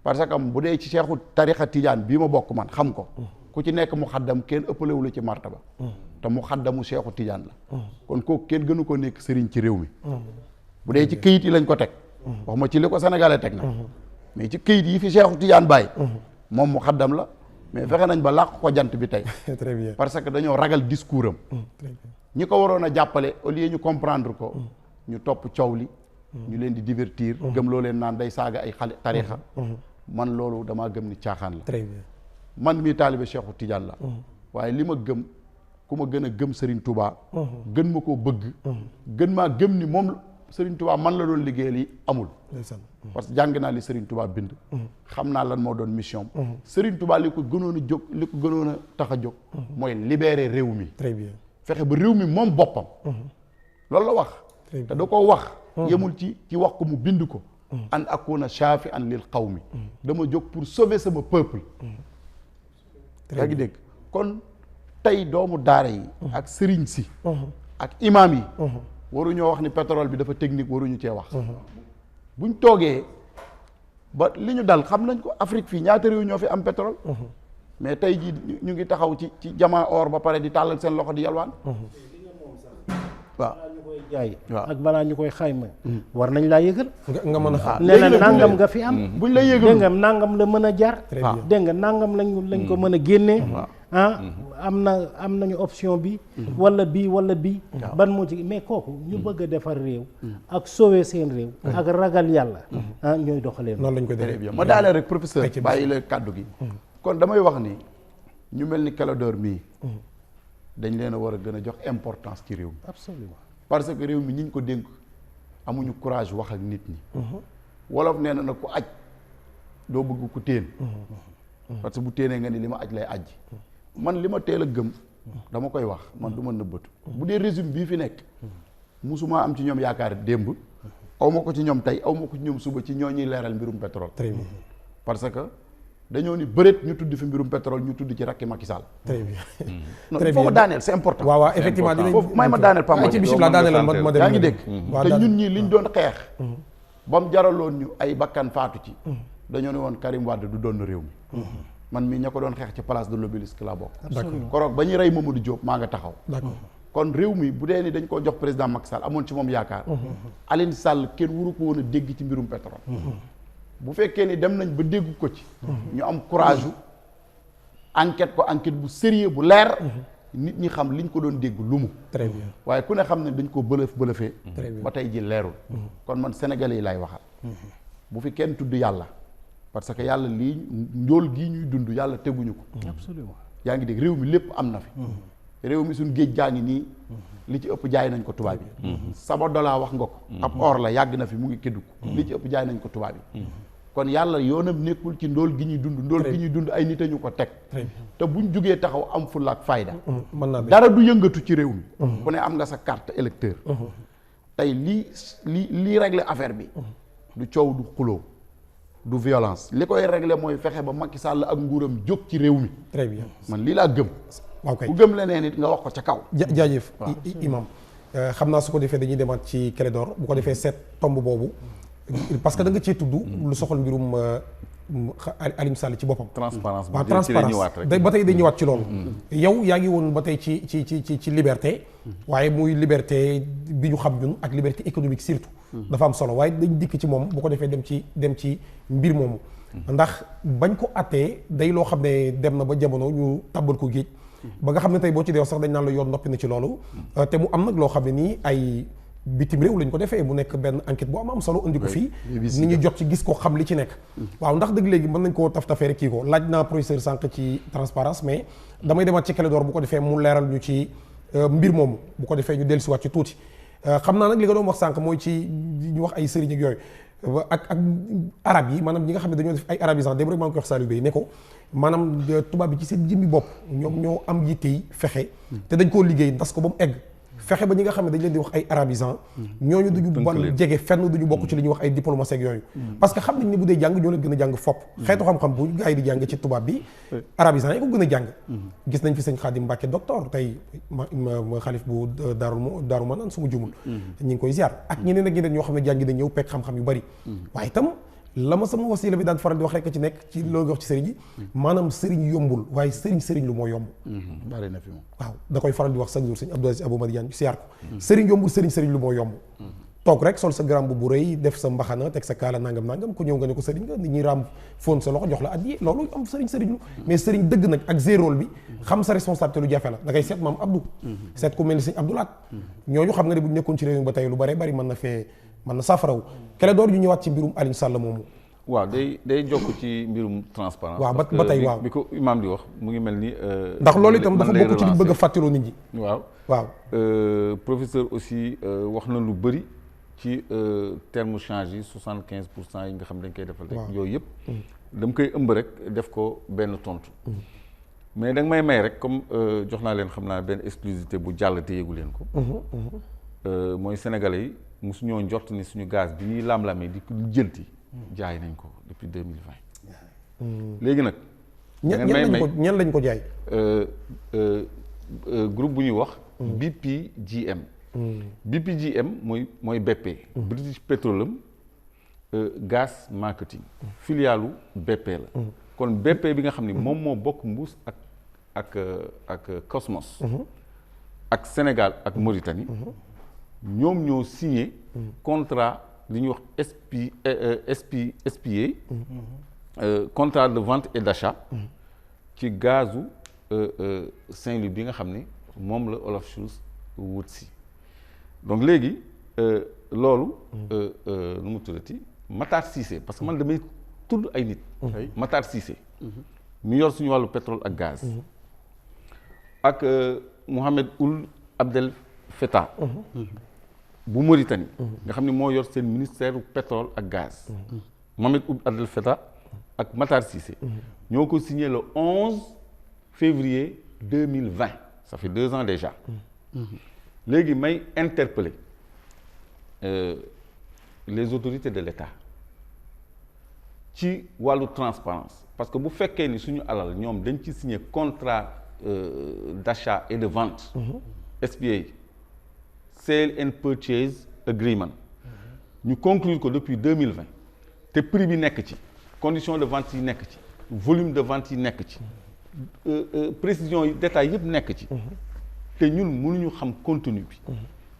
parce que bu dee ci cheikhu tarixa Tidiane bii ma bokk man xam ko ku ci nekk mu xaddam kenn ëppalewu la ci martaba te mu xaddamu cheikhu Tidiane la kon kooku kenn gënu ko nekk sëriñ ci réew mi bu dee ci këyit yi lañ ko teg wax ma ci li ko sénégalais teg na mais ci këyit yi fi cheikhu Tidiane bàyyi moom mu xaddam la mais fexe nañ ba làq ko jant bi tey très bien parce que dañoo ragal discours am ñi ko waroon a jàppale au lieu ñu comprendre ko ñu topp coow li ñu leen di divertir gëm loo leen naan day saaga ay xale tarixa man loolu damaa gëm ni caaxaan la très bien man mii taalibe Cheikhu Tidiane la waaye li ma gëm ku ma gën a gëm Serigne Touba gën ma koo bëgg gën maa gëm ni moom Serigne Touba man la doon liggéeyal yi amul parce que jàng naa li Serigne Touba bind xam naa lan moo doon mission Serigne Touba li ko gënoon a jóg li ko gënoon a tax a jóg mooy libérer réew mi très bien fexe ba réew mi moom boppam loolu la wax te da ko wax yemul ci wax ko mu bind ko an akuna shafi an lil qawmi dama jóg pour sauver sama peuple yaa ngi dégg kon tey doomu daara yi ak sëriñ si ak imaam yi waruñoo wax ni pétrole bi dafa technique waruñu cee wax buñ toogee ba li ñu dal xam nañ ko Afrique fii ñaata réew ñoo fi am pétrole mais tey jii ñu ngi taxaw ci jamaa or ba pare di tàllal seen loxo di yalwaan waaw jaay waaw ak balaa ñu koy xayma war nañ laa yëgal nga mën a xam nee na nangam nga fi am buñ la yëgal dégg nga nangam la mën a jar très bien dégg nga nangam lañ ko mën a génnee am nañu option bi wala bii ban moo ci mais kooku ñu bëgg a defar réew ak sauver seen réew ak ragal yàlla ñooy doxalee noonu lañ ko très defee bien ma daaneel rek professeur bàyyi la kàddu gi kon damay wax ni ñu mel ni Clédor mii dañ leen a war a gën a jox importance ci réew mi absolument parce que réew mi ñiñ ko dénk amuñu courage wax ak nit ñi wolof nee na ku aj doo bëgg ku téen parce que bu téenee nga ni li ma aj lay ajji man li ma teel a gëm dama koy wax man du ma nëbbatu bu dee régime bii fi nekk musuma am ci ñoom yaakaar démb aw ma ko ci ñoom tey aw ma ko ci ñoom suba ci ñoo ñuy leeral mbirum pétrole très bien parce que dañoo ni bëreet ñu tudd fi mbirum pétrole ñu tudd ci rakki Macky Sall très bien non il faut ma daaneel c'est important waaw waaw effectivement dinañ foofu may ma daaneel Pamba ci bisimilah daaneel ma dem yaa ngi dégg waaw te ñun ñii liñ doon xeex ba mu jaraloon ñu ay bakkan faatu ci dañoo ne woon Karim Wade du doon réew mi man mii ña ko doon xeex ci place de l'Obélisque la bokk koroog ba ñuy rey Mamadou Diop maa nga taxaw d'accord kon réew mi bu dee ni dañ koo jox président Macky Sall amoon ci moom yaakaar Aline Sall kenn waru ko woon a dégg ci mbirum pétrole bu fekkee ni dem nañ ba dégg ko ci ñu am courage enquête ko enquête bu sérieux bu leer nit ñi xam liñ ko doon dégg lu mu très bien waaye ku ne xam ne dañ ko bëlëfee très bien ba tey ji leerul kon man sénégalais yi lay waxal bu fi kenn tudd yàlla parce que yàlla lii njool gii ñuy dund yàlla teguñu ko absolument yaa ngi dégg réew mi lépp am na fi réew mi suñ géej gaa ngi nii li ci ëpp jaay nañ ko tubaab yi Sabodala wax nga ko ab or la yàgg na fi mu ngi kéddu li ci ëpp jaay nañ ko tubaab yi kon yàlla yoonam nekkul ci ndóol gi ñuy dund ndóol gi ñuy dund ay nit a ñu ko teg te buñ jugee taxaw am fulla ak fayda mën naa dara du yëngatu ci réew mi ku ne am nga sa carte électeur tey lii régler affaire bi du coow du xuloo du violence li koy régler mooy fexe ba Macky Sall ak nguuram jóg ci réew mi très bien man lii laa gëm waaw kay ku gëm leneen it nga wax ko ca kaw jaajëf imam xam naa su ko defee dañuy demaat ci Clédor bu ko defee seet tomb boobu parce que da nga cee tudd lu soxal mbirum Aliou Sall ci boppam transparence waaw transparence ba tey day ñëwaat ci loolu yow yaa ngi woon ba tey ci liberté waaye muy liberté bi ñu xam ñun ak liberté économique surtout dafa am solo waaye dañ dikk ci moom bu ko defee dem ci mbir moomu ndax bañ ko attee day loo xam ne dem na ba jamono ñu tàbbal ko géej ba nga xam ne tey boo ci deew sax dañ naan la yoon noppi na ci loolu te mu am nag loo xam ne nii ay bitim réew lañ ko defee mu nekk benn enquête bu am solo indi ko fii ni ñu jot ci gis ko xam li ci nekk waaw ndax dëgg léegi mën nañ koo taf-tafee rek kii ko laaj naa professeur sànq ci transparence mais damay demaat ci Clédor bu ko defee mu leeral ñu ci mbir moomu bu ko defee ñu dellusiwaat ci tuuti xam naa nag li nga doon wax sànq mooy ci ñu wax ay sëriñ ak yooyu ak arab yi maanaam ñi nga xam ne dañoo def ay arabisants dem rek maa ngi koy wax Saliou Bey ne ko maanaam tubaab bi ci seen jëmmi bopp ñoom ñoo am yitte yi fexe te dañ koo liggéey ndas ko ba mu egg fexe ba ñi nga xam ne dañ leen di wax ay arabisants ñooñu duñu ban jege fenn duñu bokk ci li ñuy wax ay diplomatie ak yooyu parce que xam nañ ne bu dee jàng ñoo leen gën a jàng fopp xeetu xam-xam bu gars yi di jàng ci tubaab bi arabisants yi ko gën a jàng gis nañ fi sëñ Khadim Mbacke docteur tey ma xalif bu daaru ma naan su ma jumul ñi ngi koy ziar ak ñeneen ak ñeneen ñoo xam ne jàngi dañ ñëw pekk xam-xam yu bari waaye itam la ma sama wasila bi daan faral di wax rek ci nekk ci loolu nga wax ci sëriñ yi maanaam sëriñ yombul waaye sëriñ lu moo yomb bari na fi moom waaw da koy faral di wax chaque jour sëñ Abdou Aziz Abou Madiane siyaar ko sëriñ yombul sëriñ lu moo yomb toog rek sol sa garam bu rëy def sa mbaxana teg sa kaala nangam ku ñëw nga ne ko sëriñ nga nit ñi raam fóon sa loxo jox la addiya loolu am sëriñ lu mais sëriñ dëgg nag ak zéro bi xam sa responsabilité lu jafe la da ngay seet maam Abdou seet ku mel ni sëñ Abdou Laat ñooñu xam nga ne bu ñu nekkoon ci réew mi ba tey lu bare bari mën mën na saafarawu Clédor ñu ñëwaat ci mbirum Aliou Sall moomu. waaw day jokk ci mbirum transparence. waaw ba tey waaw bi ko imaam di wax mu ngi mel ni. ndax loolu itam dafa bokk ci li bëgg a fàttaloo nit ñi. waaw professeur aussi wax na lu bëri ci terme change yi 75% yi nga xam dañ koy defal rek. yooyu yëpp. dama koy ëmb rek def ko benn tontu. mais da nga may rek comme jox naa leen xam naa benn exclusivité bu jàll te yëgu leen ko. mooy sénégalais yi mosu ñoo njort ni suñu gaz bi ñuy lam-lamee di jënti. jaay nañ ko depuis 2020. léegi nag. ñan lañ ko jaay. groupe bu ñuy wax. BPGM. BPGM mooy BP. British Petroleum Gas Marketing. filialu BP la. kon BP bi nga xam ni moom moo bokk mbuus ak Cosmos. ak Sénégal ak Mauritanie. ñoom ñoo signé contrat. li ñuy wax SPA contrat de vente et d'achat ci gazu Saint-Louis bi nga xam ne moom la Olaf Scholz wut si donc léegi loolu nu mu tuddati Matar Cissé parce que man damay tudd ay nit Matar Cissé mi yor suñu wàllu pétrole ak gaz ak Mohamed Ould Abdel Fattah bu Mauritanie nga xam ne moo yor seen ministère du pétrole ak gaz Mohamed Ould Abdel Fattah ak Matar Cissé ñoo ko signé le 11 février 2020 ça fait 2 ans déjà léegi may interpeller les autorités de l'État ci wàllu transparence parce que bu fekkee ni suñu alal ñoom dañ ci signé contrat d'achat et de vente SPA Sale and Purchase Agreement ñu conclure ko depuis 2020 te prix bi nekk ci conditions de vente yi nekk ci volume de vente yi nekk ci précision yi détails yëpp nekk ci te ñun mënuñu xam contenu bi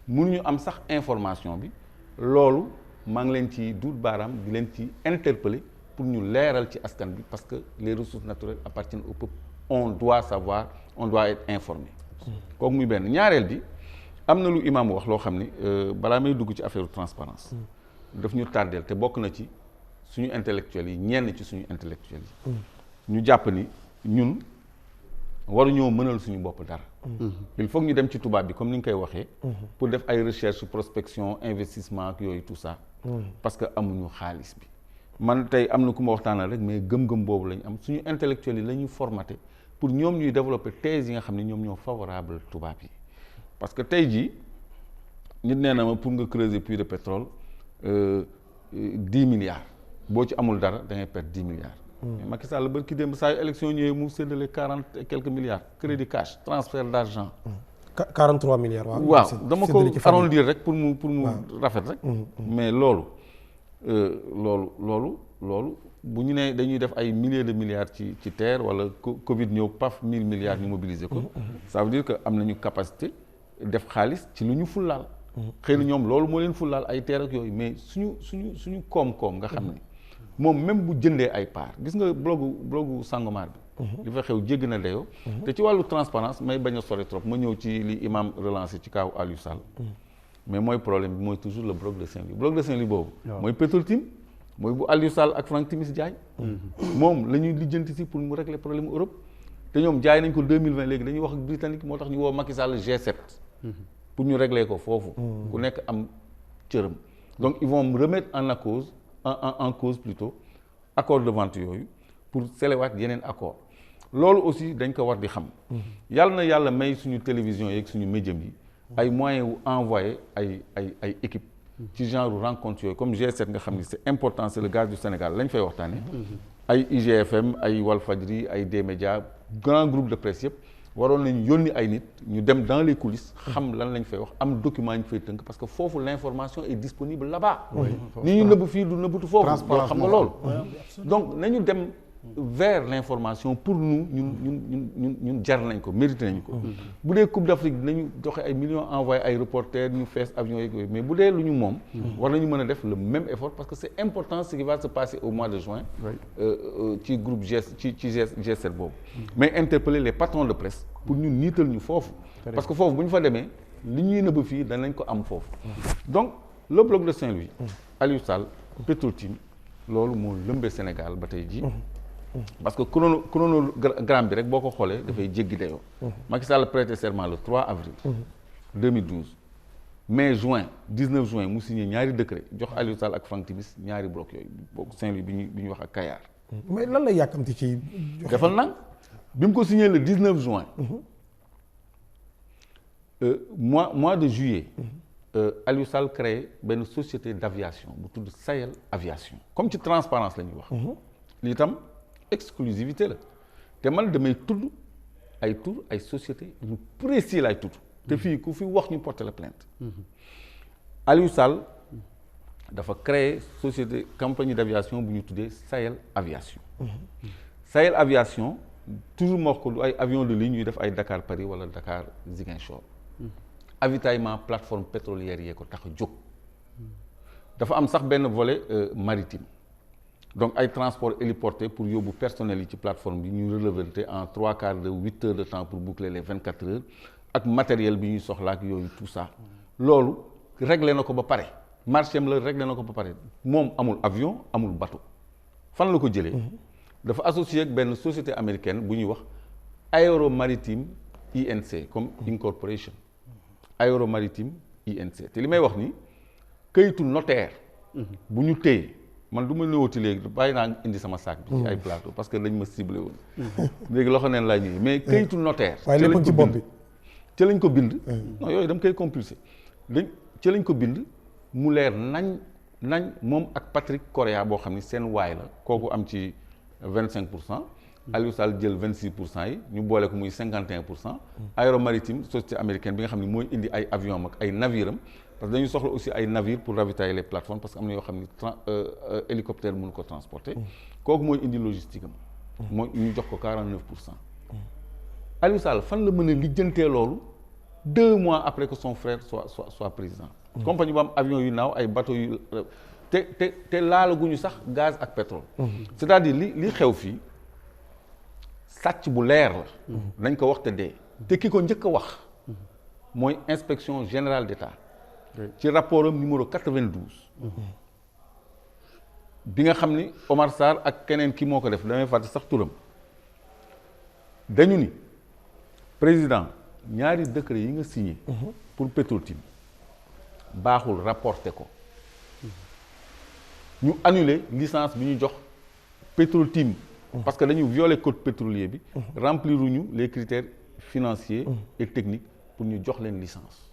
mënuñu am sax information bi loolu maa ngi leen ci duut baaraam di leen ci interpeller pour ñu leeral ci askan bi parce que les ressources naturelles appartiennent au peuple on doit savoir on doit être informé kooku muy benn ñaareel bi am na lu imaam wax loo xam ni balaa may dugg ci affaire transparence daf ñu tardeel te bokk na ci suñu intellectuels yi ñenn ci suñu intellectuels yi ñu jàpp ni ñun waruñoo mënal suñu bopp dara il faut que ñu dem ci tubaab bi comme ni nga koy waxee pour def ay recherche prospection investissement ak yooyu tout ça parce que amuñu xaalis bi man tey am na ku ma waxtaanal rek mais gëm-gëm boobu la ñu am suñu intellectuels yi la ñuy formaté pour ñoom ñuy développer thèse yi nga xam ne ñoom ñoo favorable tubaab yi parce que tey jii nit nee na ma pour nga creuser puits de pétrole 10 milliards boo ci amul dara da ngay perdre 10 milliards. mais Macky Sall ba ki démb saa yu élection ñëwee mu séddale 40 et quelques milliards crédit cash transfert d'argent. 43 milliards waaw dama ko arrondir rek pour mu rafet rek. mais loolu bu ñu nee dañuy def ay milliers de milliards ci terre wala Covid ñëw paf 1000 milliards ñu mobiliser ko. ça veut dire que am nañu capacité def xaalis ci lu ñu fullaal. xëy na ñoom loolu moo leen fullaal ay terre ak yooyu mais suñu koom-koom nga xam ne moom même bu jëndee ay part gis nga blogu Sangomar bi. li fa xew jégg na dayoo. te ci wàllu transparence may bañ a sori trop ma ñëw ci li imam relancé ci kaw Aliou Sall. mais mooy problème bi mooy toujours le bloc de Saint-Louis bloc de Saint-Louis boobu. mooy Petrotim mooy bu Aliou Sall ak Franck Timis Diagne. moom la ñuy lijjanti si pour mu régler problème Europe. te ñoom jaay nañ ko 2020 léegi dañuy wax ak britannique moo tax ñu woo Macky Sall G7. pour ñu régler ko foofu. ku nekk am cëram. donc ils vont remettre en cause plutôt accord de vente yooyu pour selewaat yeneen accord loolu aussi dañ ko war di xam. yàlla na yàlla may suñu télévision yeeg suñu médium yi. ay moyens wu envoyé ay équipe ci genre rencontre yooyu comme G7 nga xam ni c'est important c'est le gaz du Sénégal lañ fay waxtaanee. ay IGFM ay Walfadjri ay D-Média grand groupe de presse yëpp waroon nañu yónni ay nit ñu dem dans les coulisses xam lan lañ fay wax am document ñu fay tënk parce que foofu l'information est disponible là-bas. ni ñu nëbb fii du nëbbatu foofu. yoo xam nga loolu. donc nañu dem vers l'information pour nous ñun jar nañ ko mérité nañ ko. bu dee Coupe d'Afrique dinañu joxe ay millions envoyé ay reporters ñu fees avions yeeg yooyu mais bu dee lu ñu moom. war nañu mën a def le même effort parce que c'est important ce qui va se passer au mois de juin. ci groupe G7 boobu. mais interpeller les patrons de presse. pour ñu niital ñu foofu. parce que foofu bu ñu fa demee li ñuy nëbb fii danañ ko am foofu. donc le bloc de Saint-Louis Aliou Sall Petro-Tim loolu moo lëmbee Sénégal ba tey jii parce que chronogramme bi rek boo ko xoolee dafay jéggi dayoo Macky Sall prêté serment le 3 avril 2012 mai juin 19 juin mu signé ñaari décret jox Aliou Sall ak Franck Timis ñaari bloc yooyu boobu Saint-Louis bi ñu wax ak Kayar mais lan la yàkkamti ci defal nag bi mu ko signé le 19 juin mois de juillet Aliou Sall créé benn société d'aviation bu tudd Sahel Aviation comme ci transparence la ñuy wax lii tam exclusivité la te man damay tudd ay tur ay société yu précis lay tudd te fii ku fi wax ñu porter la plainte Aliou Sall dafa créer société compagnie d'aviation bu ñu tuddee Sahel Aviation Sahel Aviation toujours moo wax ko du ay avion de ligne ñuy def ay Dakar Paris wala Dakar Ziguinchor avitaillement plateforme pétrolière yee ko tax a jóg dafa am sax benn volet maritime donc ay transport héliporté pour yóbbu personnel yi ci plateforme bi ñu relevanté en 3/4 de 8 heures de temps pour boucler les 24 heures ak matériel bi ñuy soxla ak yooyu tout ça loolu réglé na ko ba pare marché am la réglé na ko ba pare moom amul avion amul bateau fan la ko jëlee dafa associé ak benn société américaine bu ñuy wax Aéromaritime INC comme incorporation Aéromaritime INC te li may wax ni këyitu notaire bu ñu téye man du ma ñëwati léegi bàyyi naa indi sama sac bi ci ay plateau parce que dañ ma ciblé woon léegi loxo neen laa ñëwee mais këyitu notaire waaye lépp ci bopp bi ci lañ ko bind non yooyu dama koy compulsé ci lañ ko bind mu leer nañ moom ak Patrick Correa boo xam ni seen waay la kooku am ci 25% Aliou Sall jël 26% yi ñu boole ko muy 51% Aéromaritime société américaine bi nga xam ne mooy indi ay avion am ak ay navire am parce que dañu soxla aussi ay navire pour ravitailler les plateformes parce que am na yoo xam ni hélicoptère mënu ko transporter kooku mooy indi logistique am mooy ñu jox ko 49%. Aliou Sall fan la mën a lijjantee loolu 2 mois après que son frère soit président. compagnie bu am avion yu naaw ay bateau yu te laalaguñu sax gaz ak pétrole. c'est-à-dire li xew fii sàcc bu leer la. nañ ko wax te dee. te ki ko njëkk a wax mooy inspection générale d'État. ci rapport am numéro 92. bi nga xam ni Omar Sarr ak keneen ki moo ko def damay fàtte sax turam dañu ni président ñaari décret yi nga signé. pour Petro-Tim baaxul rapporté ko ñu annuler licence bi ñu jox Petro-Tim parce que dañu violer code pétrolier bi rempliruñu les critères financiers et techniques pour ñu jox leen licence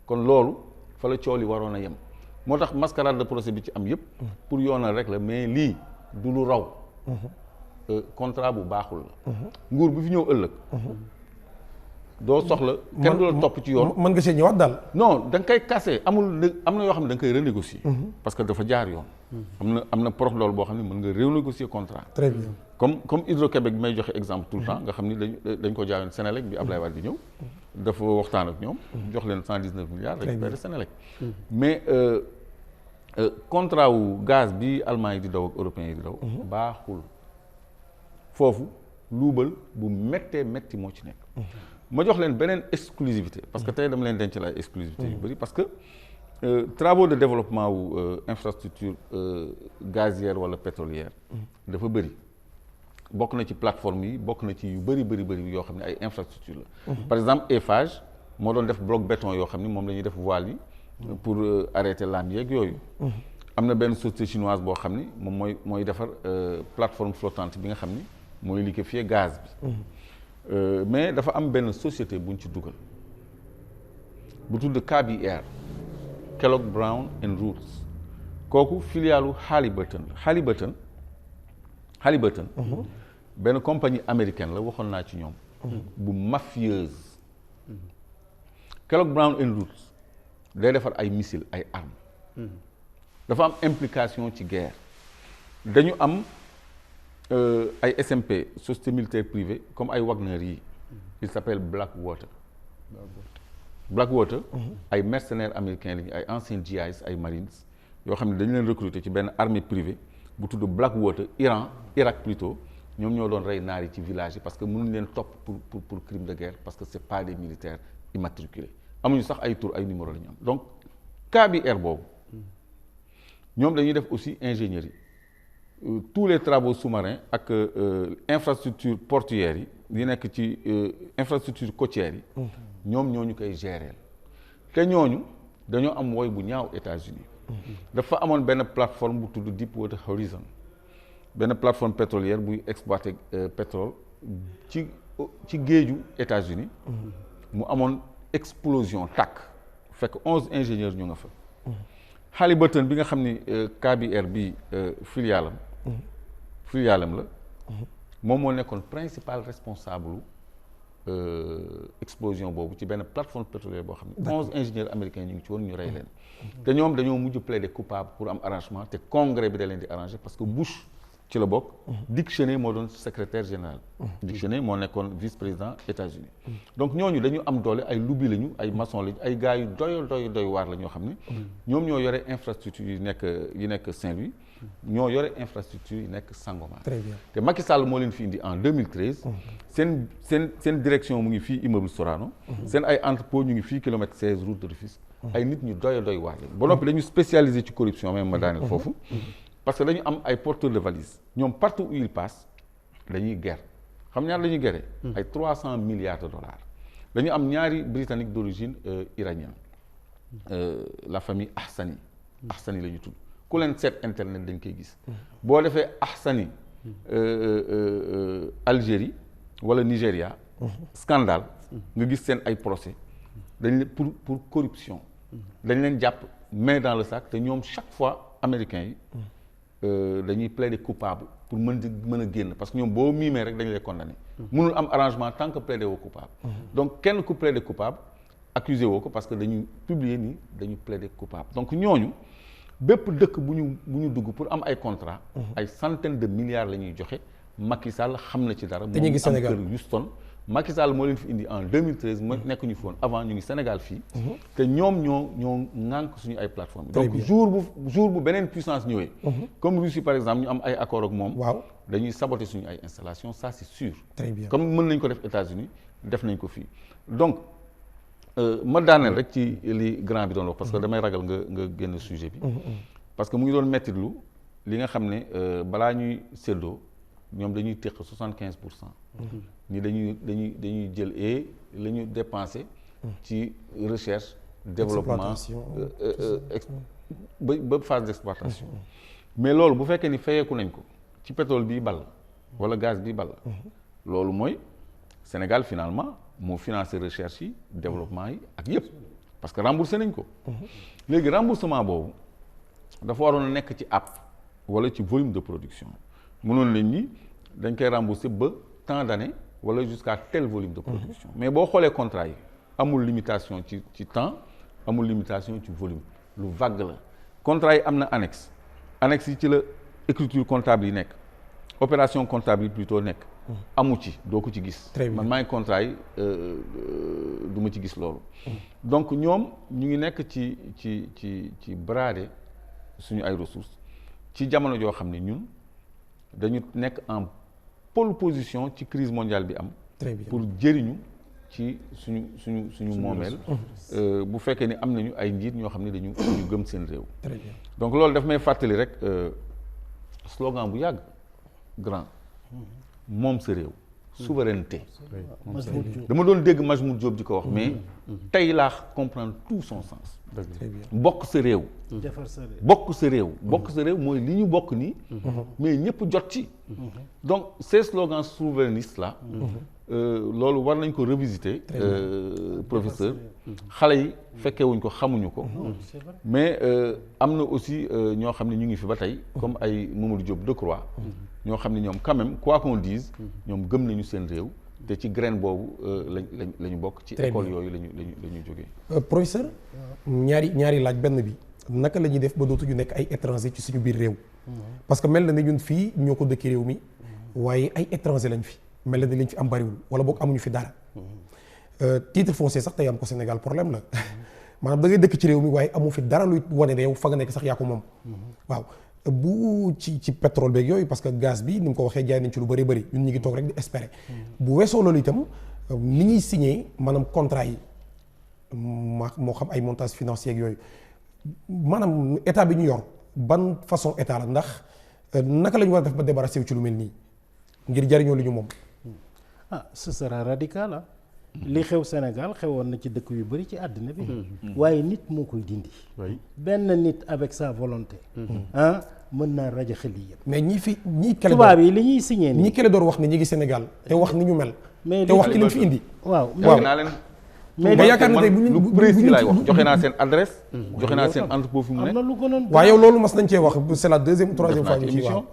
kon loolu fa la coow li waroon a yem moo tax mascarade de procès bi ci am yëpp pour yoonal rek la mais lii du lu raw contrat bu baaxul la nguur bi fi ñëw ëllëg doo soxla kenn du la topp ci yoon mën nga see ñëwaat daal non da nga koy casser am na yoo xam ne da nga koy renégocier parce que dafa jaar yoon am na porox loolu boo xam ne mën nga renégocier contrat très bien comme Hydro-Québec bi may joxe exemple tout le temps nga xam ni dañ ko jaayoon Sénélec bi Ablaye Wade di ñëw dafa waxtaan ak ñoom jox leen 119 milliards récupéré Sénélec mais contrat wu gaz bi Allemand yi di daw ak européens yi di daw baaxul foofu luubal bu méttee métti moo ci nekk ma jox leen beneen exclusivité parce que tey dama leen denc la ay exclusivité yu bëri parce que travaux de développement wu infrastructure gazière wala pétrolière dafa bëri bokk na ci plateforme yi bokk na ci yu bëri yoo xam ne ay infrastructure la par exemple Eiffage moo doon def bloc béton yoo xam ne moom la ñuy def voile yi pour arrêter lame yeeg yooyu am na benn société chinoise boo xam ni moom mooy defar plateforme flottante bi nga xam ni mooy liquéfier gaz bi mais dafa am benn société buñ ci dugal bu tudd KBR Kellogg Brown and Root kooku filialu Halliburton la Halliburton benn compagnie américaine la waxoon naa ci ñoom bu mafieuse Kellogg Brown and Root day defar ay missiles ay armes dafa am implication ci guerre dañu am ay SMP société militaire privée comme ay Wagner yi il s'appelle Blackwater ay mercenaires américains lañu ay anciens GIs ay marines yoo xam ne dañu leen recruter ci benn armée privée bu tudd Blackwater Irak plutôt ñoom ñoo doon rey naar yi ci village yi parce que mënuñ leen topp pour crime de guerre parce que c'est pas des militaires immatriculés amuñu sax ay tour ay numéro la ñu am donc KBR boobu ñoom dañuy def aussi ingénierie tous les travaux sous-marins ak infrastructure portuaires yi nekk ci infrastructure côtière yi ñoom ñoo ñu koy gérer te ñooñu dañoo am woy bu ñaaw États-Unis dafa amoon benn plateforme bu tudd Deepwater Horizon benn plateforme pétrolière buy exploiter pétrole ci géeju États-Unis mu amoon explosion tàkk fekk 11 ingénieurs ñu nga fa Halliburton bi nga xam ni KBR bi filialam la moom moo nekkoon principal responsable explosion boobu ci benn plateforme pétrolière boo xam ne 11 ingénieurs américains ñu ngi ci woon ñu rey leen te ñoom dañoo mujj plaider coupable pour am arrangement te congrès bi da leen di arranger parce que Bush ci la bokk Dick Cheney moo doon secrétaire général Dick Cheney moo nekkoon vice-président États-Unis donc ñooñu dañu am doole ay lobby lañu ay maçon lañu ay gars yu doy waar la ñoo xam ne ñoom ñoo yore infrastructure yi nekk Saint-Louis ñoo yore infrastructure yi nekk Sangomar. Très bien. te Macky Sall moo leen fi indi en 2013 seen direction mu ngi fii immeuble Sorano seen ay entrepôt ñu ngi fii kilomètre 16 route de Rufisque ay nit ñu doy waar lañu ba noppi dañu spécialisé ci corruption même ma daaneel foofu parce que dañu am ay porteurs de valise ñoom partout où ils passent dañuy guerre xam ñaar la ñuy guerre ay 300 milliards de dollars dañu am ñaari britannique d'origine iranienne la famille Ahsani la ñu tudd ku leen seet internet dañ koy gis boo defee Ahsani Algérie wala Nigéria scandale nga gis seen ay procès dañ leen pour corruption dañ leen jàpp main dans le sac te ñoom chaque fois américains yi dañuy plaider coupable pour mën a génn parce que ñoom boo miimee rek dañu lay condamné mënul am arrangement tant que plaider woo coupable donc kenn ku plaider coupable accusé woo ko parce que dañuy publier ni dañu plaider coupable donc ñooñu bépp dëkk bu ñu dugg pour am ay contrat ay centaines de milliards la ñuy joxe Macky Sall xam na ci dara te ñu ngi Sénégal moom am kër Houston Macky Sall moo leen fi indi en 2013 nekk ñu fi woon avant ñu ngi Sénégal fii te ñoom ñoo ŋànk suñu ay plateforme donc jour bu beneen puissance ñëwee comme Russie par exemple ñu am ay accord ak moom waaw dañuy saboter suñu ay installation ça c'est sûr très bien comme mën nañ ko def États-Unis def nañ ko fii donc ma daaneel rek ci li grand bi doon wax parce que damay ragal nga génn sujet bi parce que mu ngi doon mettitlu li nga xam ne balaa ñuy séddoo ñoom dañuy téq 75% ni dañuy jël la ñu dépensé ci recherche développement ba phase d'exploitation mais loolu bu fekkee ni fayeeku nañ ko ci pétrole bii ball wala gaz bii ball loolu mooy Sénégal finalement moo financé recherche yi développement yi ak yëpp parce que remboursé nañ ko léegi remboursement boobu dafa waroon a nekk ci app wala ci volume de production mënoon nañ ni dañ koy remboursé ba tant d'années wala jusqu'à tel volume de production mais boo xoolee contrat yi amul limitation ci temps amul limitation ci volume lu vague la contrat yi am na annexe yi ci la écriture comptable yi nekk opération comptable yi plutôt nekk amu ci doo ko ci gis man maay contrat yi du ma ci gis loolu donc ñoom ñu ngi nekk ci brader suñu ay ressources ci jamono joo xam ne ñun dañu nekk en pole position ci crise mondiale bi am pour jëriñu ci suñu moomeel bu fekkee ni am nañu ay njiit ñoo xam ne dañu gëm seen réew donc loolu daf may fàttali rek slogan bu yàgg grand moom sa réew souveraineté dama doon dégg Majmout Diop di ko wax mais tey laa comprendre tout son sens bokk sa réew bokk sa réew mooy li ñu bokk nii mais ñëpp jot ci donc ces slogans souverainistes là loolu war nañ ko revisiter professeur xale yi fekkee wuñ ko xamuñu ko mais am na aussi ñoo xam ne ñu ngi fi ba tey comme ay Mamadou Diop Decroix ñoo xam ne ñoom quand même quoi qu'on dise ñoom gëm nañu seen réew te ci graine boobu la ñu bokk ci école yooyu la ñu jógee professeur ñaari laaj benn bi naka la ñuy def ba dootuñu nekk ay étranger ci suñu biir réew parce que mel na ne ñun fii ñoo ko dëkki réew mi waaye ay étranger lañ fi mel na ne liñ fi am bariwul wala boog amuñu fi dara titre foncier sax tey am ko Sénégal problème la maanaam da ngay dëkk ci réew mi waaye amu fi dara luy wane ne yow fa nga nekk sax yaa ko moom waaw bu ci pétrole beeg yooyu parce que gaz bi ni mu ko waxee jaay nañ ci lu bëri ñun ñu ngi toog rek di espérer bu weesoo loolu itam ni ñuy signé maanaam contrat yi moo xam ay montage financier ak yooyu maanaam état bi ñu yor ban façon état la ndax naka la ñu war a def ba débarrassé wu ci lu mel nii ngir jariñoo li ñu moom. Ce sera radical ah. li xew Sénégal xewoon na ci dëkk yu bëri ci àddina bi. waaye nit moo koy dindi. benn nit avec sa volonté. mën naa rajaxe lii yëpp. mais ñii tubaab yi li ñuy signé nii. ñi kele door wax ne ñi ngi Sénégal te wax ni ñu mel. te wax ki leen fi indi. waaw naa leen. mais yaakaar na tey lu précis laay wax joxe naa seen adresse. joxe naa seen entrepôt fi mu ne. am na lu gënoon. waaw yow loolu mas nañ cee wax c'est la deuxième ou troisième fois ñu ciy wax.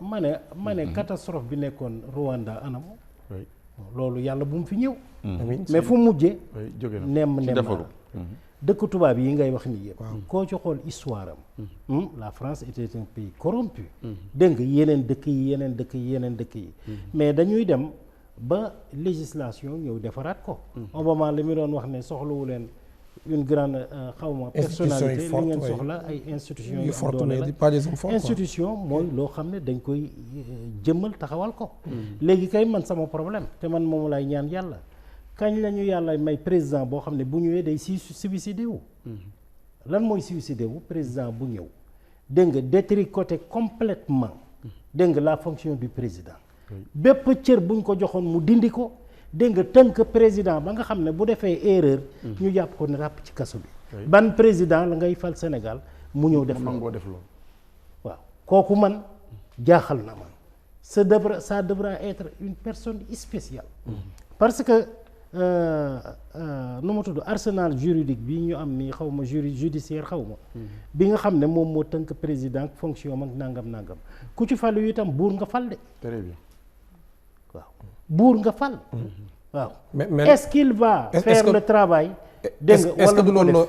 ma ne catastrophe bi nekkoon Rwanda anam. loolu yàlla bu mu fi ñëw. mais fu mujjee. nemm dëkk tubaab yi ngay wax nii yëpp. koo ci xool histoire am. la France était un pays corrompu. dégg nga yeneen dëkk yi. mais dañuy dem ba législation ñëw defaraat ko. Obama li mu doon wax ne soxlawu leen une grande xawma personnalité li ngeen soxla ay institutions yu am doole la institution mooy loo xam ne dañ koy jëmmal taxawal ko. léegi kay man sama problème te man moomu lay ñaan yàlla. kañ la ñu yàlla may président boo xam ne bu ñëwee day suicidé wu. lan mooy suicidé wu président bu ñëw dégg nga détricoter complètement dégg nga la fonction du président. bépp cër buñ ko joxoon mu dindi ko dégg nga tënk président ba nga xam ne bu defee erreur. ñu jàpp ko ne ràpp ci kaso bi. ban président la ngay fal Sénégal mu ñëw def loolu. waaw kooku man jaaxal na man ça devra être une personne spéciale. parce que. nu ma tudd arsenal juridique bi ñu am ni xaw ma judiciaire xaw ma bi nga xam ne moom moo tënk président fonction mag nangam ku ci falu itam buur nga fal de. très bien. waaw buur nga fal. waaw mais est-ce qu'il va faire le travail. dégg nga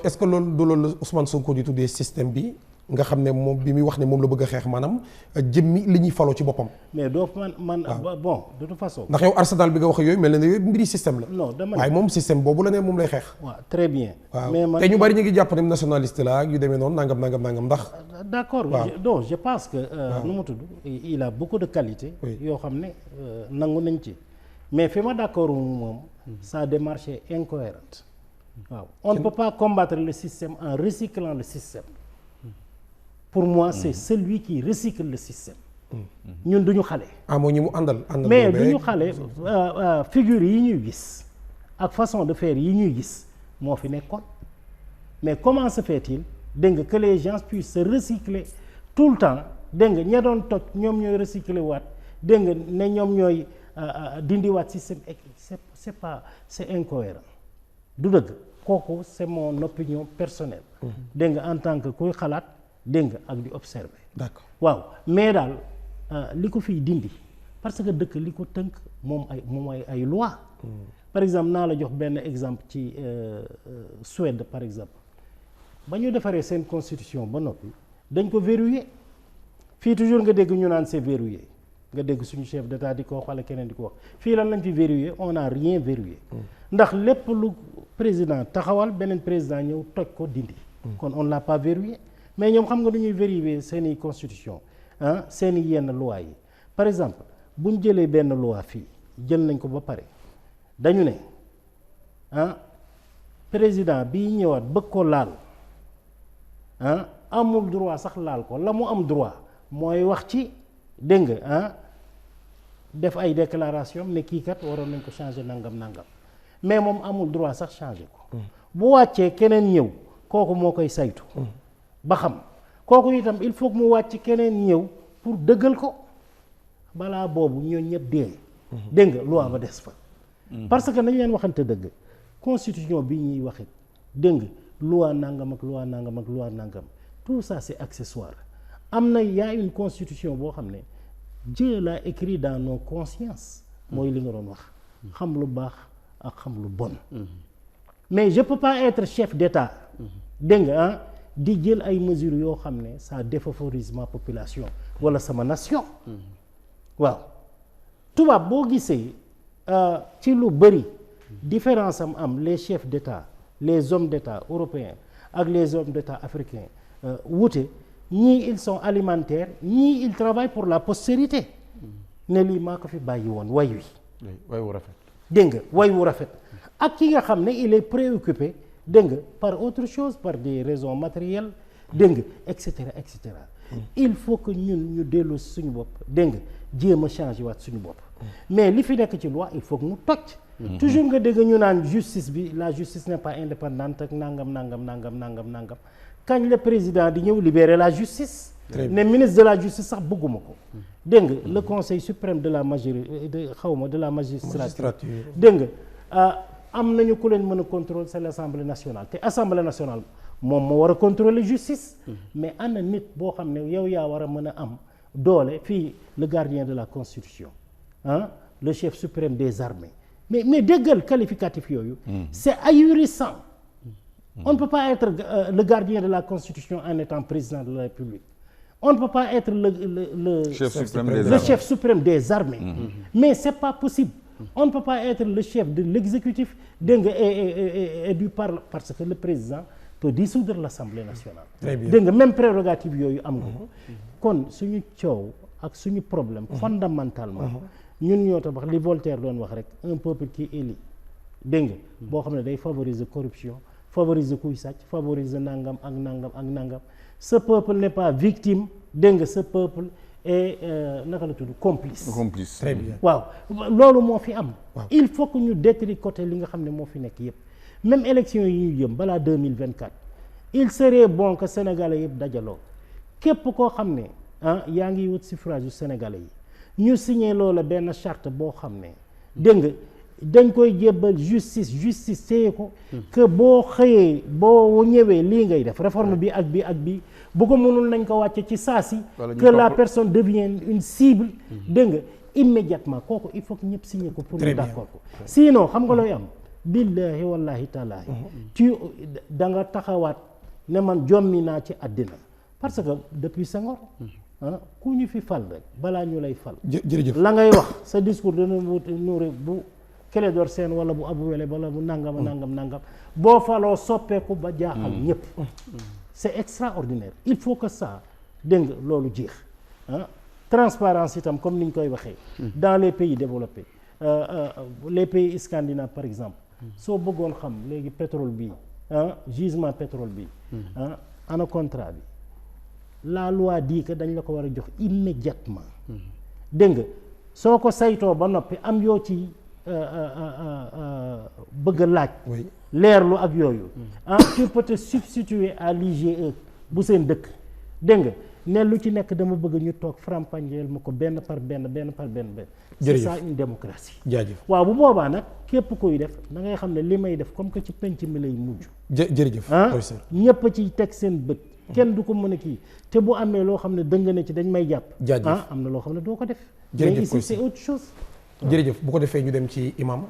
est-ce que loolu du loolu Ousmane Sonko di tuddee système bi nga xam ne moom bi muy wax ne moom la bëgg a xeex maanaam jëmmi li ñuy faloo ci boppam. mais doo man bon de toute façon. ndax yow arsenal bi nga wax yooyu mel na ne yooyu mbiri système la. non dama waaye moom système boobu la ne moom lay xeex. waaw très bien. mais man te ñu bari ñu ngi jàpp ne nationaliste la ak yu demee noonu nangam ndax. d'accord donc je pense que. nu mu tudd il a beaucoup de qualité. yoo xam ne nangu nañ ci. mais fi ma d'accord moom. sa démarche est incohérente. waaw on ne peut pas combattre le système en recyclant le système. pour moi c'est celui qui recycle le système. ñun duñu xale. moo ñi mu àndal mais duñu xale figure yi ñuy gis ak façon de faire yi ñuy gis moo fi nekkoon mais comment se fait-il dégg nga que les gens puissent se recycler tout le temps dégg nga ña doon toj ñoom ñooy recycler waat dégg nga ne ñoom ñooy dindiwaat système c'est incohérent du dëgg kooku c'est mon opinion personnelle. dégg nga en tant que kuy xalaat. dégg nga ak di observer. d'accord waaw mais daal li ko fiy dindi parce que dëkk li ko tënk moom ay loi par exemple naa la jox benn exemple ci Suède par exemple ba ñu defaree seen constitution ba noppi dañ ko verrouiller fii toujours nga dégg ñu naan c'est verrouillé nga dégg suñu chef d'état di ko wax wala keneen di ko wax fii lan lañ fi verrouillé on n'a rien verrouillé ndax lépp lu président taxawal beneen président ñëw toj ko dindi kon on l'a pas verrouillé. mais ñoom xam nga du ñuy vérifier seeni constitution seeni yenn loi yi par exemple bu ñu jëlee benn loi fii jël nañ ko ba pare dañu ne président bi ñëwaat bëgg ko laal amul droit sax laal ko la mu am droit mooy wax ci dégg nga def ay déclaration ne kii kat waroon nañ ko changer nangam mais moom amul droit sax changer ko bu wàccee keneen ñëw kooku moo koy saytu ba xam kooku itam il faut que mu wàcc keneen ñëw pour dëggal ko balaa boobu ñoo ñëpp dee. dégg nga loi ba des fa. parce que nañ leen waxante dëgg constitution bi ñuy waxit dégg nga loi nangam ak loi nangam ak loi nangam tout ça c'est accessoire am na y a une constitution boo xam ne Dieu l'a écrit dans nos consciences. mooy li nga doon wax. xam lu baax ak xam lu bon. mais je peux pas être chef d'État. dégg nga di jël ay mesures yoo xam ne ça défavorise ma population wala sama nation. waaw tubaab boo gisee ci lu bëri différence am les chefs d'État les hommes d'État européens ak les hommes d'État africains wute ñii ils sont alimentaires ñii ils travaillent pour la postérité ne lii maa ko fi bàyyi woon way wi. way wu rafet. dégg nga way wu rafet ak ki nga xam ne il est préoccupé dégg nga par autre chose par des raisons matérielles dégg nga et cetera et cetera il faut que ñun ñu delloo suñu bopp dégg nga jéem a changé waat suñu bopp mais li fi nekk ci loi il faut que mu toj toujours nga dégg ñu naan justice bi la justice n'est pas indépendante ak nangam kañ le président di ñëw libérer la justice ne ministre de la justice sax bëgguma ko dégg nga le conseil suprême de la de la magistrature dégg nga am nañu ku leen mën a contrôler c'est l'Assemblée nationale te Assemblée nationale moom moo war a contrôler justice mais ana nit boo xam ne yow yaa war a mën a am doole fii le gardien de la constitution le chef suprême des armées mais déggal qualificatif yooyu c'est ahurissant on ne peut pas être le gardien de la constitution en étant président de la République on ne peut pas être le chef suprême des armées mais c'est pas possible on ne peut pas être le chef de l'exécutif dégg nga et du parlement parce que le président peut dissoudre l'Assemblée nationale dégg nga même prérogative yooyu am nga kon suñu coow ak suñu problème fondamentalement ñun ñoo tax li Voltaire doon wax rek un peuple qui élit dégg nga boo xam ne day favoriser corruption favoriser kuy sàcc favoriser nangam ce peuple n'est pas victime dégg nga ce peuple est naka la tudd complice très bien waaw loolu moo fi am il faut que ñu détricoter li nga xam ne moo fi nekk yépp même élection yi ñu jëm balaa 2024 il serait bon que sénégalais yëpp dajaloo képp koo xam ne yaa ngi wut suffrage yu sénégalais yi ñu signé loola benn charte boo xam ne dégg nga dañ koy jébbal justice téye ko que boo xëyee boo ñëwee lii ngay def réforme bi ak bi bu ko mënul nañ ko wàcce ci saa si que la personne devient une cible dégg nga immédiatement kooku il faut que ñëpp signé ko pour ñu d'accord ko sinon xam nga looy am billahi wallahi taalaahi tu da nga taxawaat ne man jommi naa ci àddina parce que depuis Senghor ku ñu fi fal rek balaa ñu lay fal jërëjëf la ngay wax sa discours dana nuuri bu Clédor Sène wala bu Abou Wele wala bu nangam boo faloo soppeeku ba jaaxal ñëpp c'est extraordinaire il faut que ça dégg nga loolu jeex transparence itam comme ni ñu koy waxee dans les pays développés les pays scandinaves par exemple soo bëggoon xam léegi pétrole bi gisement pétrole bi ana contrat bi la loi dit que dañ la ko war a jox immédiatement dégg nga soo ko saytoo ba noppi am yoo ci bëgg a laaj leerlu ak yooyu tu peux te substituer à l'IGE bu seen dëkk dégg nga ne lu ci nekk dama bëgg ñu toog frampagneel ma ko benn par benn c'est ça une démocratie jaajëf waaw bu boobaa nag képp koy def da ngay xam ne li may def comme que ci penc mi lay mujj jërëjëf ñépp a ciy teg seen bët kenn du ko mën a kii te bu amee loo xam ne dëng na ci dañ may jàpp am na loo xam ne doo ko def mais ici c'est autre chose jërëjëf bu ko defee ñu dem ci imam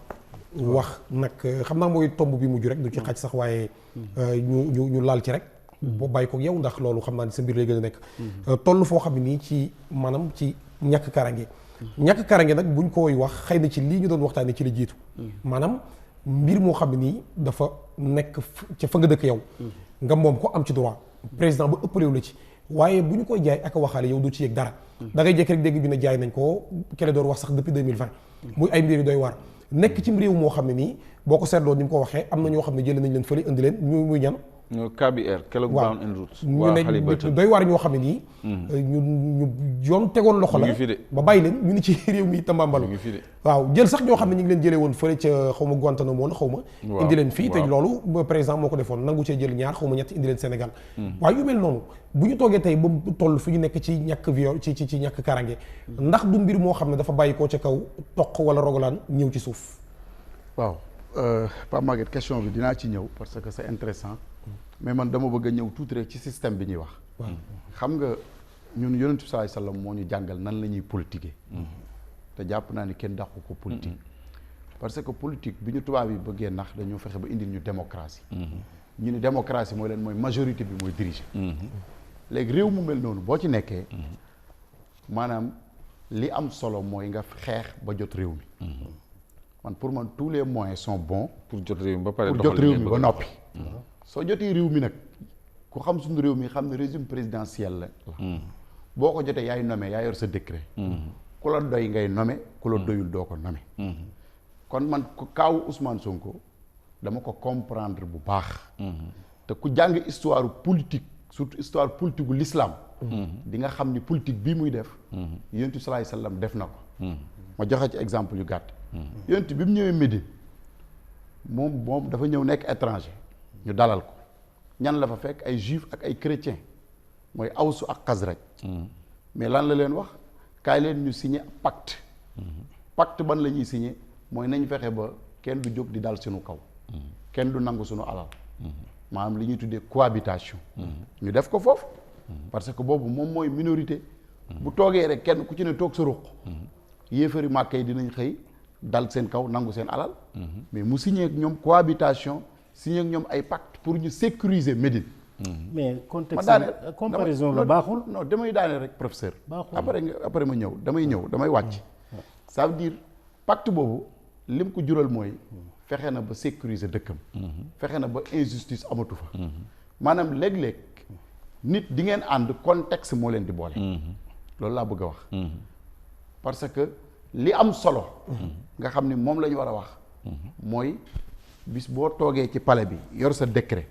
wax nag xam naa mooy tomb bi mujj rek du ci xaj sax waaye ñu laal ci rek boo bàyyi ko yow ndax loolu xam naa ni sa mbir lay gën a nekk toll foo xam ne nii ci maanaam ci ñàkk karange nag buñ koy wax xëy na ci lii ñu doon waxtaanee ci la jiitu maanaam mbir moo xam ne nii dafa nekk ca fa nga dëkk yow nga moom ko am ci droit président ba ëppalewu la ci waaye bu ñu koy jaay ak a waxaale yow du ci yëg dara da ngay jekk rek dégg bi ne jaay nañ ko Clédor wax sax depuis 2020 muy ay mbir yu doy waar nekk ci réew moo xam ne nii boo ko seetloo ni mu ko waxee am na ñoo xam ne jëlee nañ leen fële indi leen muy ñan KBR Kellogg Brown and Root ñu ne doy waar ñoo xam ne nii ñu yoon tegoon loxo la ba bàyyi leen ñu ni ci réew mi tambambalu waaw jël sax ñoo xam ne ñu ngi leen jëlee woon fële ca xaw ma Guantanamo la xaw ma indi leen fii te loolu président moo ko defoon nangu cee jël ñaar xaw ma ñett indi leen Sénégal waaye yu mel noonu bu ñu toogee tey ba toll fi ñu nekk ci ñàkk viol ci ñàkk karange ndax du mbir moo xam ne dafa bàyyi koo ca kaw toq wala rogalaan ñëw ci suuf waaw Pape Maguette question bi dinaa ci ñëw parce que c'est intéressant mais man dama bëgg a ñëw tuuti rek ci système bi ñuy wax xam nga ñun yonent bi sallallahu alayhi wasallam moo ñu jàngal nan la ñuy politiquer te jàpp naa ni kenn dàqu ko politique parce que politique bi ñu tubaab yi bëggee nax dañoo fexe ba indil ñu démocratie ñu ne démocratie mooy leen mooy majorité bi mooy diriger léegi réew mu mel noonu boo ci nekkee maanaam li am solo mooy nga xeex ba jot réew mi man pour man tous les moyens sont bons pour jot réew mi ba pare pour jot réew mi ba noppi soo jotee réew mi nag ku xam suñu réew mi xam ne régime présidentiel la boo ko jotee yaay nommé yaa yor sa décret ku la doy ngay nommé ku la doyul doo ko nommé kon man kaawu Ousmane Sonko dama ko comprendre bu baax te ku jàng histoire politique surtout histoire politique gu l'islam di nga xam ni politique bii muy def yonent bi salaay sallam def na ko ma joxe ci exemple yu gàtt yonent bi mu ñëwee Médine moom dafa ñëw nekk étranger ñu dalal ko ñan la fa fekk ay juif ak ay chrétien mooy Awsu ak Xasraj mais lan la leen wax kaay leen ñu signé pacte pacte ban la ñuy signé mooy nañ fexe ba kenn du jóg di dal suñu kaw kenn du nangu suñu alal maanaam li ñuy tuddee cohabitation ñu def ko foofu parce que boobu moom mooy minorité bu toogee rek kenn ku ci ne toog sa ruq yéefari Màkka yi dinañ xëy dal seen kaw nangu seen alal mais mu signé ak ñoom cohabitation signé ak ñoom ay pacte pour ñu sécuriser Médine mais contexte ma daaneel comparaison la baaxul. non damay daaneel rek professeur. baaxul après ma ñëw damay wàcc. ça veut dire pacte boobu lim ko jural mooy fexe na ba sécuriser dëkkam. fexe na ba injustice amatu fa. maanaam léeg-léeg nit di ngeen ànd contexte moo leen di boole. loolu laa bëgg a wax. parce que li am solo. nga xam ni moom la ñu war a wax. mooy. bis boo toogee ci palais bi yor sa décret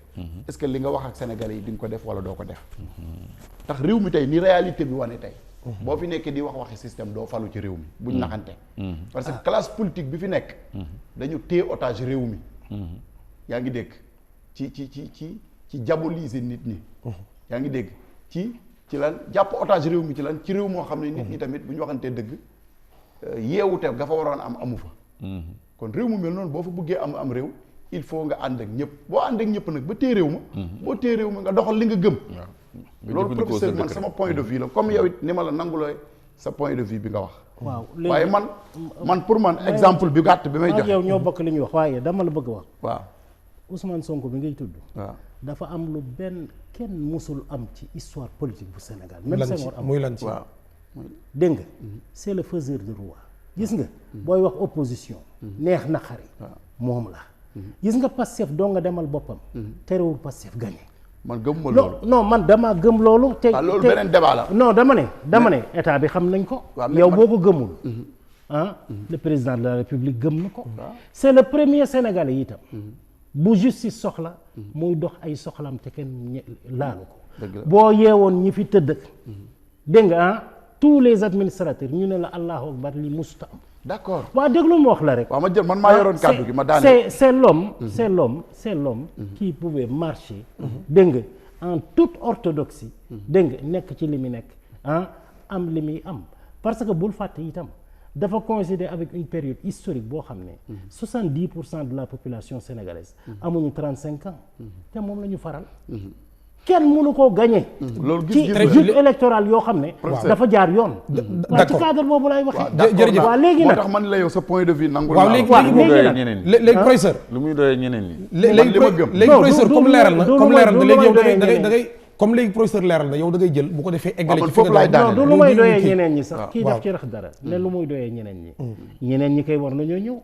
est-ce que li nga wax ak sénégalais yi di nga ko def wala doo ko def tax réew mi tey ni réalité bi wane tey boo fi nekkee di waxi système doo falu ci réew mi buñ naxante parce que classe politique bi fi nekk dañu téye otage réew mi yaa ngi dégg ci diaboliser nit ñi yaa ngi dégg ci lan jàpp otage réew mi ci lan ci réew moo xam ne nit ñi tamit bu ñu waxantee dëgg yeewute nga fa waroon am amu fa kon réew mu mel noonu boo fa bëggee am réew il faut nga ànd ak ñëpp boo ànd ak ñëpp nag ba téye réew ma boo téye réew ma nga doxal li nga gëm loolu professeur man sama point de vue la comme yow it ni ma la nangulooy sa point de vue bi nga wax waaw waaye man pour man exemple bi gàtt bi may joxe yow ñoo bokk li ñuy wax waaye dama la bëgg a wax waaw Ousmane Sonko bi ngay tudd waaw dafa am lu kenn musul am ci histoire politique bu Sénégal même Senghor am muy lan ci waaw dégg nga c'est le faiseur de roi gis nga booy wax opposition neex naqari moom la gis nga Pastef doo nga demal boppam terewul Pastef gagné man gëmuma loolu non man dama gëm loolu te loolu beneen débat la non dama ne état bi xam nañ ko yow boo ko gëmul le président de la République gëm na ko c'est le premier Sénégalais itam bu justice soxla muy dox ay soxlam te kenn laalu ko boo yeewoon ñi fi tëdd dégg nga tous les administrateurs ñu ne la allahu akbar li musta am d'accord waaw déglu ma wax la rek waaw ma jël man maa yoroon kàddu gi ma daane c'est l'homme qui pouvait marcher dégg nga en toute orthodoxie dégg nga nekk ci li mu nekk am li muy am parce que bul fàtte itam dafa coïncider avec une période historique boo xam ne 70% de la population sénégalaise amuñu 35 ans te moom la ñu faral kenn mënu koo gagné. loolu ci jute électoral yoo xam ne. dafa jaar yoon. waaw ci cadre boobu lay waxee. jërëjëf waaw léegi nag moo tax man la yow sa point de vue nangu. waaw léegi professeur. lu muy doyee ñeneen ñi. li ma gëm léegi professeur comme leeral na léegi yow da ngay comme léegi professeur leeral na yow da ngay jël bu ko defee eggale ci foofu laay daane du lu muy doyee ñeneen ñi sax kii daf ci rax dara ne lu muy doyee ñeneen ñi ñeneen ñi koy war nañoo ñëw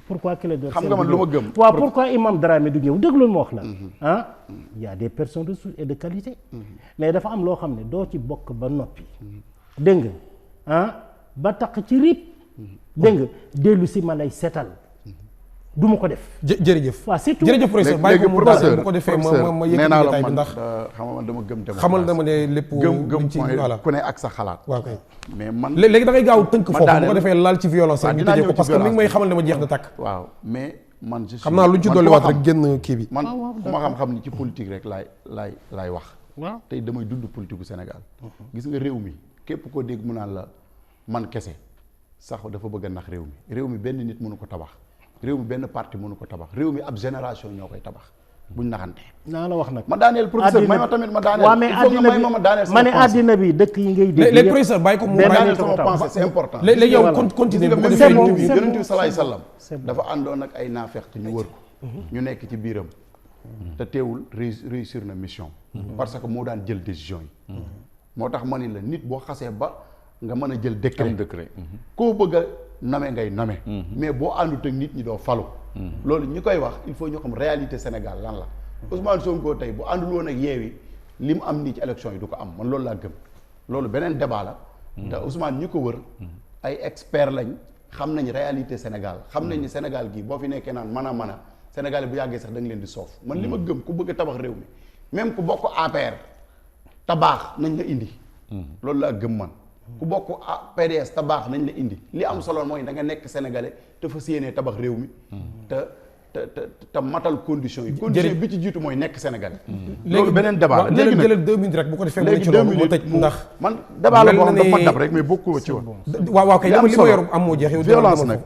pourquoi Clédor Sène xam nga man lu ma gëm waaw pourquoi Imam Dramé du ñëw déglul ma wax la y a des personnes ressources et de qualité mais dafa am loo xam ne doo ci bokk ba noppi dégg nga ba tax ci rib dégg nga dellu si ma lay seetal du ma ko def. jërëjëf. waaw c'est tout jërëjëf professeur bàyyi ko mu bu ko defee ma yëkkati détail bi ndax xam nga man dama gëm démocratie xamal dama ne lépp gëm ci point voilà ku ne ak sa xalaat. waaw kay mais man léegi da ngay gaaw tënk foofu daaneel bu ko defee laal ci violence rek ñu tëjee ko parce que mi ngi may xamal ne ma jeex na tàkk. waaw mais man je xam naa lu ñu ci dolliwaat rek génn kii bi. man ku ma xam-xam ni ci politique rek laay wax. waaw tey damay dund politique gu Sénégal. gis nga réew mi képp koo dégg mu naan la man kese sax dafa bëgg a nax réew mi benn nit mënu ko tabax. réew mi benn parti mënu ko tabax réew mi ab génération ñoo koy tabax buñ naxante. naa la wax nag ma daaneel professeur may ma tamit ma daaneel. waaw mais àddina bi dëkk yi ngay dégg. léegi professeur bàyyi ko mu daaneel sama pensée c'est important. léegi yow continue bu ko defee yonent bi salaay sallam dafa àndoon ak ay naafeq ñu wër ko. ñu nekk ci biiram. te teewul réussir na mission. parce que moo daan jël décision yi. moo tax ma ni la nit boo xasee ba nga mën a jël décret. koo bëgg a name ngay name. mais boo àndut ak nit ñi doo falu. loolu ñi koy wax il faut ñu xam réalité Sénégal lan la. Ousmane Sonko tey bu àndul woon ak Yewwi li mu am nii ci élection yi du ko am man loolu laa gëm. loolu beneen débat la. te Ousmane ñi ko wër ay expert lañ xam nañ réalité Sénégal xam nañ ni Sénégal gii boo fi nekkee naan mën a Sénégal bu yàggee sax da nga leen di soof man li ma gëm ku bëgg a tabax réew mi même ku bokk APR tabaax nañ la indi. loolu la gëm man. ku bokk PDS tabaax nañ la indi li am solo mooy da nga nekk sénégalais te fas yéenee tabax réew mi. te matal conditions yi. condition bi ci jiitu mooy nekk sénégalais. loolu beneen débat la léegi nag jëlal 2 minutes rek bu ko defee. léegi 2 minutes mu tëj ndax. man débat la boo xam dafa dab rek mais bokkoo ci woon. waaw kay li ma yor am moo jeex yow. violence nag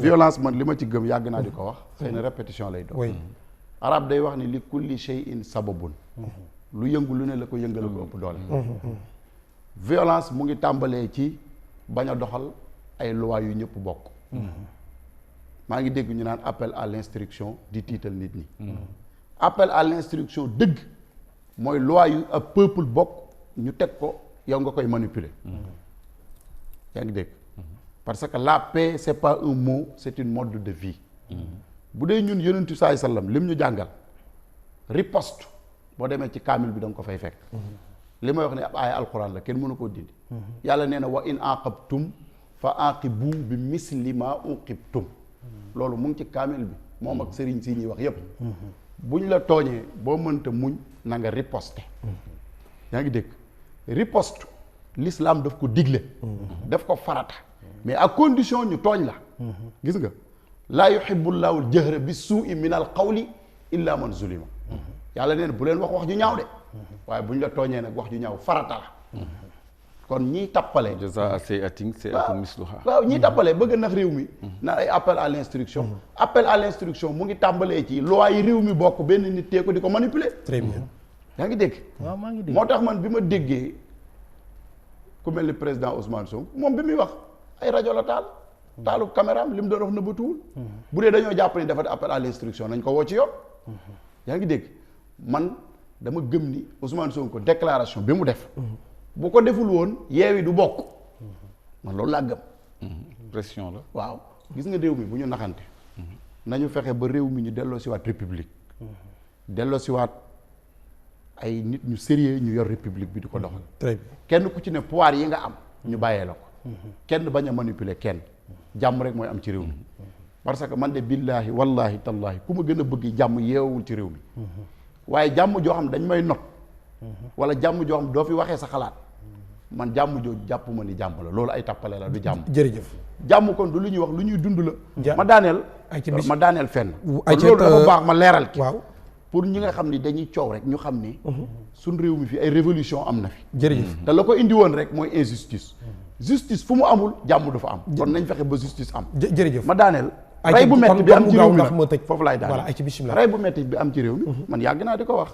violence man li ma ci gëm yàgg naa di ko wax. xëy na répétition lay doon. arab day wax ni li kulli shay'in sababun. lu yëngu lu ne la ko yëngal ko ëpp doole. violence mu ngi tàmbalee ci bañ a doxal ay loi yu ñëpp bokk. maa ngi dégg ñu naan appel à l'instruction di tiital nit ñi. appel à l'instruction dëgg mooy loi yu ab peuple bokk ñu teg ko yow nga koy manipuler. yaa ngi dégg parce que la paix c'est pas un mot c'est une mode de vie. bu dee ñun yonentu saay sallam lim ñu jàngal riposte boo demee ci kaamil bi da nga ko fay fekk. li may wax ne ab aaya alquran la kenn mënu koo dindi. yàlla nee na wa in aqabtum fa aqibu bi misli ma uqibtum. loolu mu ngi ci kaamil bi moom ak sëriñ si ñuy wax yépp buñ la tooñee boo mënta muñ na nga riposte. yaa ngi dégg riposte l'islam daf ko digle. daf ko farata. mais à condition ñu tooñ la. gis nga laa yuhibbu llaahu al-jahra bi suu'i min al qawli illa man zulima. yàlla nee na bu leen wax ju ñaaw de. waaye buñ la tooñee nag wax ju ñaaw farata la. kon ñiy tappale. jazaa sayyi'atin sayyi'atun misluha. waaw ñiy tappale bëgg nax réew mi. na ay appel à l'instruction. appel à l'instruction mu ngi tàmbalee ci loi yi réew mi bokk benn nit tee ko di ko manipuler. très bien. yaa ngi dégg. waaw maa ngi dégg moo tax man bi ma déggee ku mel ni président Ousmane Sonko moom bi muy wax ay rajo la taal. taalu caméra am li mu doon wax nëbbatuwul. bu dee dañoo jàpp ni dafa appel à l'instruction nañ ko woo ci yoon. yaa ngi dégg man dama gëm ni Ousmane Sonko déclaration bi mu def. bu ko deful woon Yewwi du bokk. man loolu laa gëm. pression la. waaw gis nga réew mi bu ñu naxante. nañu fexe ba réew mi ñu delloo siwaat république. delloo siwaat ay nit ñu sérieux ñu yor république bi di ko doxal. très bien kenn ku ci ne pouvoir yi nga am. ñu bàyyee la ko. kenn bañ a manipuler kenn. jàmm rek mooy am ci réew mi. parce que man de billaahi wallaahi tallaahi ku ma gën a bëgg jàmm yeewul ci réew mi. waaye jàmm joo xam dañ may not. wala jàmm joo xam doo fi waxee sa xalaat. man jàmm jooju jàpp ma ni jàmm la loolu ay tappale la du jàmm. jërëjëf. jàmm kon du lu ñuy wax lu ñuy dund la. ma daaneel fenn. ay loolu dafa baax ma leeral ki waaw pour ñi nga xam ni dañuy coow rek ñu xam ni. suñ réew mi fi ay révolution am na fi. jërëjëf te la ko indi woon rek mooy injustice. justice fu mu amul jàmm du fa am. kon nañ fexe ba justice am. jërëjëf ma daaneel. rey bu metti bi am ci réew mi ma tëj foofu laay daaneel. voilà ay ci bismillah. rey bu metti bi am ci réew mi. man yàgg naa di ko wax.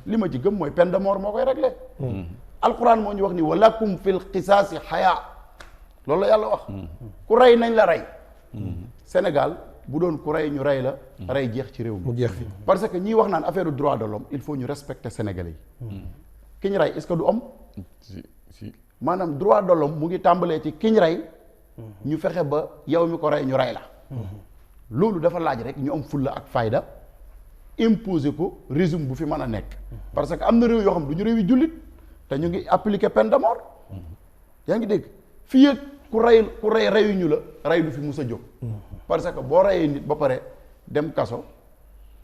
li ma ci gëm mooy peine de mort moo koy réglé. alquran moo ñu wax ni walakum fil qisaasi xayaa loolu la yàlla wax. ku rey nañ la rey. Sénégal bu doon ku rey ñu rey la. rey jeex ci réew mi. mu jeex fi parce que ñiy wax naan affaire droit de l'homme il faut ñu respecter Sénégalais yi. ki ñu rey est-ce que du homme. si maanaam droit de l'homme mu ngi tàmbalee ci ki ñu rey. ñu fexe ba yow mi ko rey ñu rey la. loolu dafa laaj rek ñu am fulla ak fayda imposer ko régime bu fi mën a nekk. parce que am na réew yoo xam du ñu réew yi jullit te ñu ngi appliquer peine de mort. yaa ngi dégg fii ak ku rey reyuñu la rey du fi mus a jóg. parce que boo reyee nit ba pare dem kaso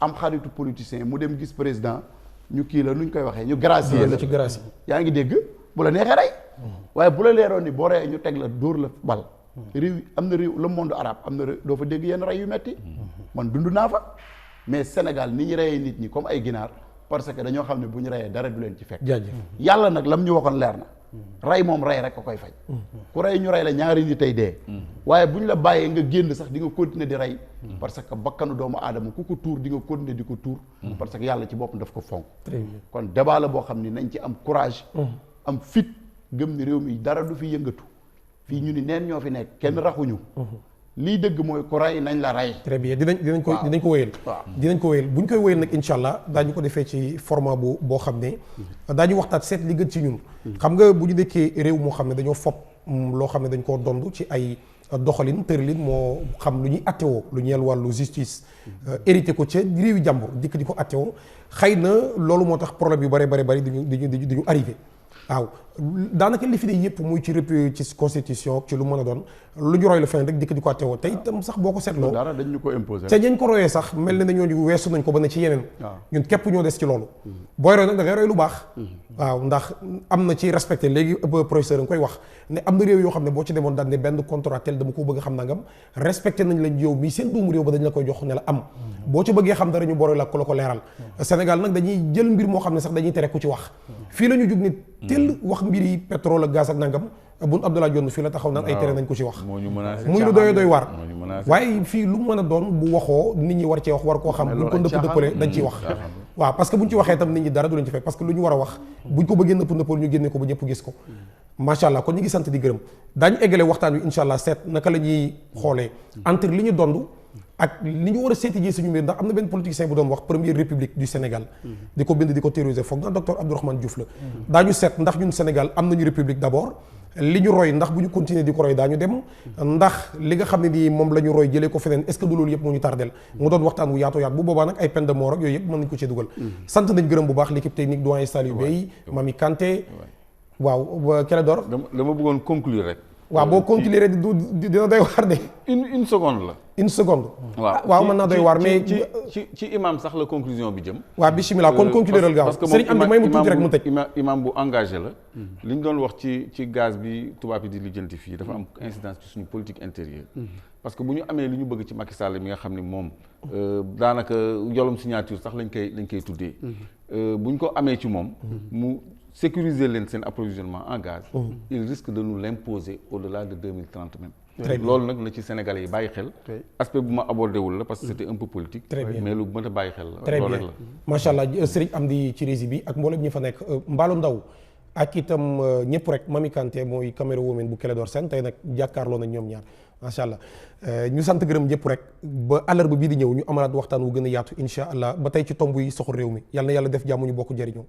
am xaritu politicien mu dem gis président ñu kii la nuñ koy waxee ñu gracier la ci gracie. yaa ngi dégg bu la neexee rey. waaye bu la leeroon ni boo reyee ñu teg la dóor la bal. réew am na réew le monde arabe am na réew doo fa dégg yenn rey yu metti man dund naa fa mais Sénégal ni ñu reyee nit ñi comme ay ginaar parce que dañoo xam ne bu ñu reyee dara du leen ci fekk. jaajëf yàlla nag lam ñu waxoon leer na. rey moom rey rek ko koy faj. ku rey ñu rey la ñaari nit tey dee. waaye bu ñu la bàyyee nga génn sax di nga continuer di rey. parce que bakkanu doomu aadama ku ko tuur di nga continuer di ko tuur. parce que yàlla ci boppam daf ko fonk. très bien kon débat la boo xam ni nañ ci am courage. am fit gëm ni réew mi dara du fi yëngatu. fii ñu ni neen ñoo fi nekk kenn raxuñu. lii dëgg mooy ku rey nañ la rey. très bien dinañ ko wéyal. dinañ ko wéyal bu ñu koy wéyal nag incha allah daañu ko defee ci format boo xam ne daañu waxtaan seet li gën ci ñun. xam nga bu ñu nekkee réew moo xam ne dañoo fopp loo xam ne dañ koo dond ci ay doxalin tëralin moo xam lu ñuy attewoo lu ñeel wàllu justice. hérité ko ca réewi jàmbur dikk di ko attewoo xëy na loolu moo tax problème yu bari duñu arrivé. waaw daanaka li fi de yëpp muy ci ci constitution ci lu mën a doon lu ñu roy la feneen rek dikk di ko àttewoo te itam sax boo ko seetloo dara dañ ñu ko imposer te ñañ ko royee sax mel na ne ñooñu weesu nañ ko ba ne ci yeneen ñun képp ñoo des ci loolu booy roy nag da ngay roy lu baax waaw ndax am na ci respecté léegi professeur nga koy wax ne am na réew yoo xam ne boo ci demoon daan ne benn contrat tel dama ko bëgg a xam nangam respecté nañ la yow mii seen doomu réew ba dañ la koy jox ne la am boo ci bëggee xam dara ñu boroy la ko la ko leeral Sénégal nag dañuy jël mbir moo xam ne sax dañuy tere ku ci wax fii la ñu jug nit tel wax mbir yi pétrole ak gaz ak nangam Boun Abdallah Dionne fii la taxaw naan ay tere nañ ko ci wax muy lu doy waar waaye fii lu mën a doon bu waxoo nit ñi war cee wax war koo xam buñ ko nëpp nëppalee dañ ciy wax waaw parce que buñ ci waxee tam nit ñi dara du leen ci fekk parce que lu ñu war a wax buñ ko bëggee nëpp nëppal ñu génne ko ba ñëpp gis ko macha allah kon ñu ngi sant di gërëm daañu eggale waxtaan wi incha allah seet naka la ñuy xoolee entre li ñu dond ak li ñu war a seeti ji suñu mbir ndax am na benn politicien bu doon wax première république du Sénégal di ko bind di ko théoriser foog naa docteur Abdourahmane Diouf la daañu seet ndax ñun Sénégal am nañu république d'abord li ñu roy ndax bu ñu continuer di ko roy daañu dem ndax li nga xam ne nii moom la ñu roy jëlee ko feneen est-ce que du loolu yëpp moo ñu tardel mu doon waxtaan wu yaatoo yaat bu boobaa nag ay peine de mort ak yooyu yëpp mën nañu ko ci dugal sant nañ gërëm bu baax l'équipe technique doyen Saliou Bey Mami Kanté waaw Kéledor dama bëggoon conclure rek waaw boo conclure dina doy waar de une seconde la une seconde waaw mën naa doy waar mais ci imam sax la conclusion bi jëm waaw bismillah kon conclural gaaw Serigne Amdi may mu tuuti rek mu tëj imam bu engagé la li ñu doon wax ci gaz bi tubaab yi di lijjanti fii dafa am incidence ci suñu politique intérieure parce que bu ñu amee li ñu bëgg ci Macky Sall mi nga xam ne moom daanaka yolom signature sax lañ koy tuddee bu ñu ko amee ci moom mu sécuriser leen seen approvisionnement en gaz il risque de nous l'imposer au-delà de 2030 même loolu nag na ci Sénégalais yi bàyyi xel aspect bu ma abordé wul la parce que c'était un peu politique mais lu mën a bàyyi xel la loolu rek la macha allah Serigne Amdi ci régie bi ak mboolem ñi fa nekk Mbaalu Ndaw ak itam ñëpp rek Mami Kanté mooy caméra woman bu Kéledor Sène tey nag jàkkaarloo nañ ñoom ñaar macha allah ñu sant gërëm ñëpp rek ba àllarba bii di ñëw ñu amalaat waxtaan wu gën a yaatu incha allah ba tey ci tomb yi soxal réew mi yal na yàlla def jàmm ñu bokk jëriñoo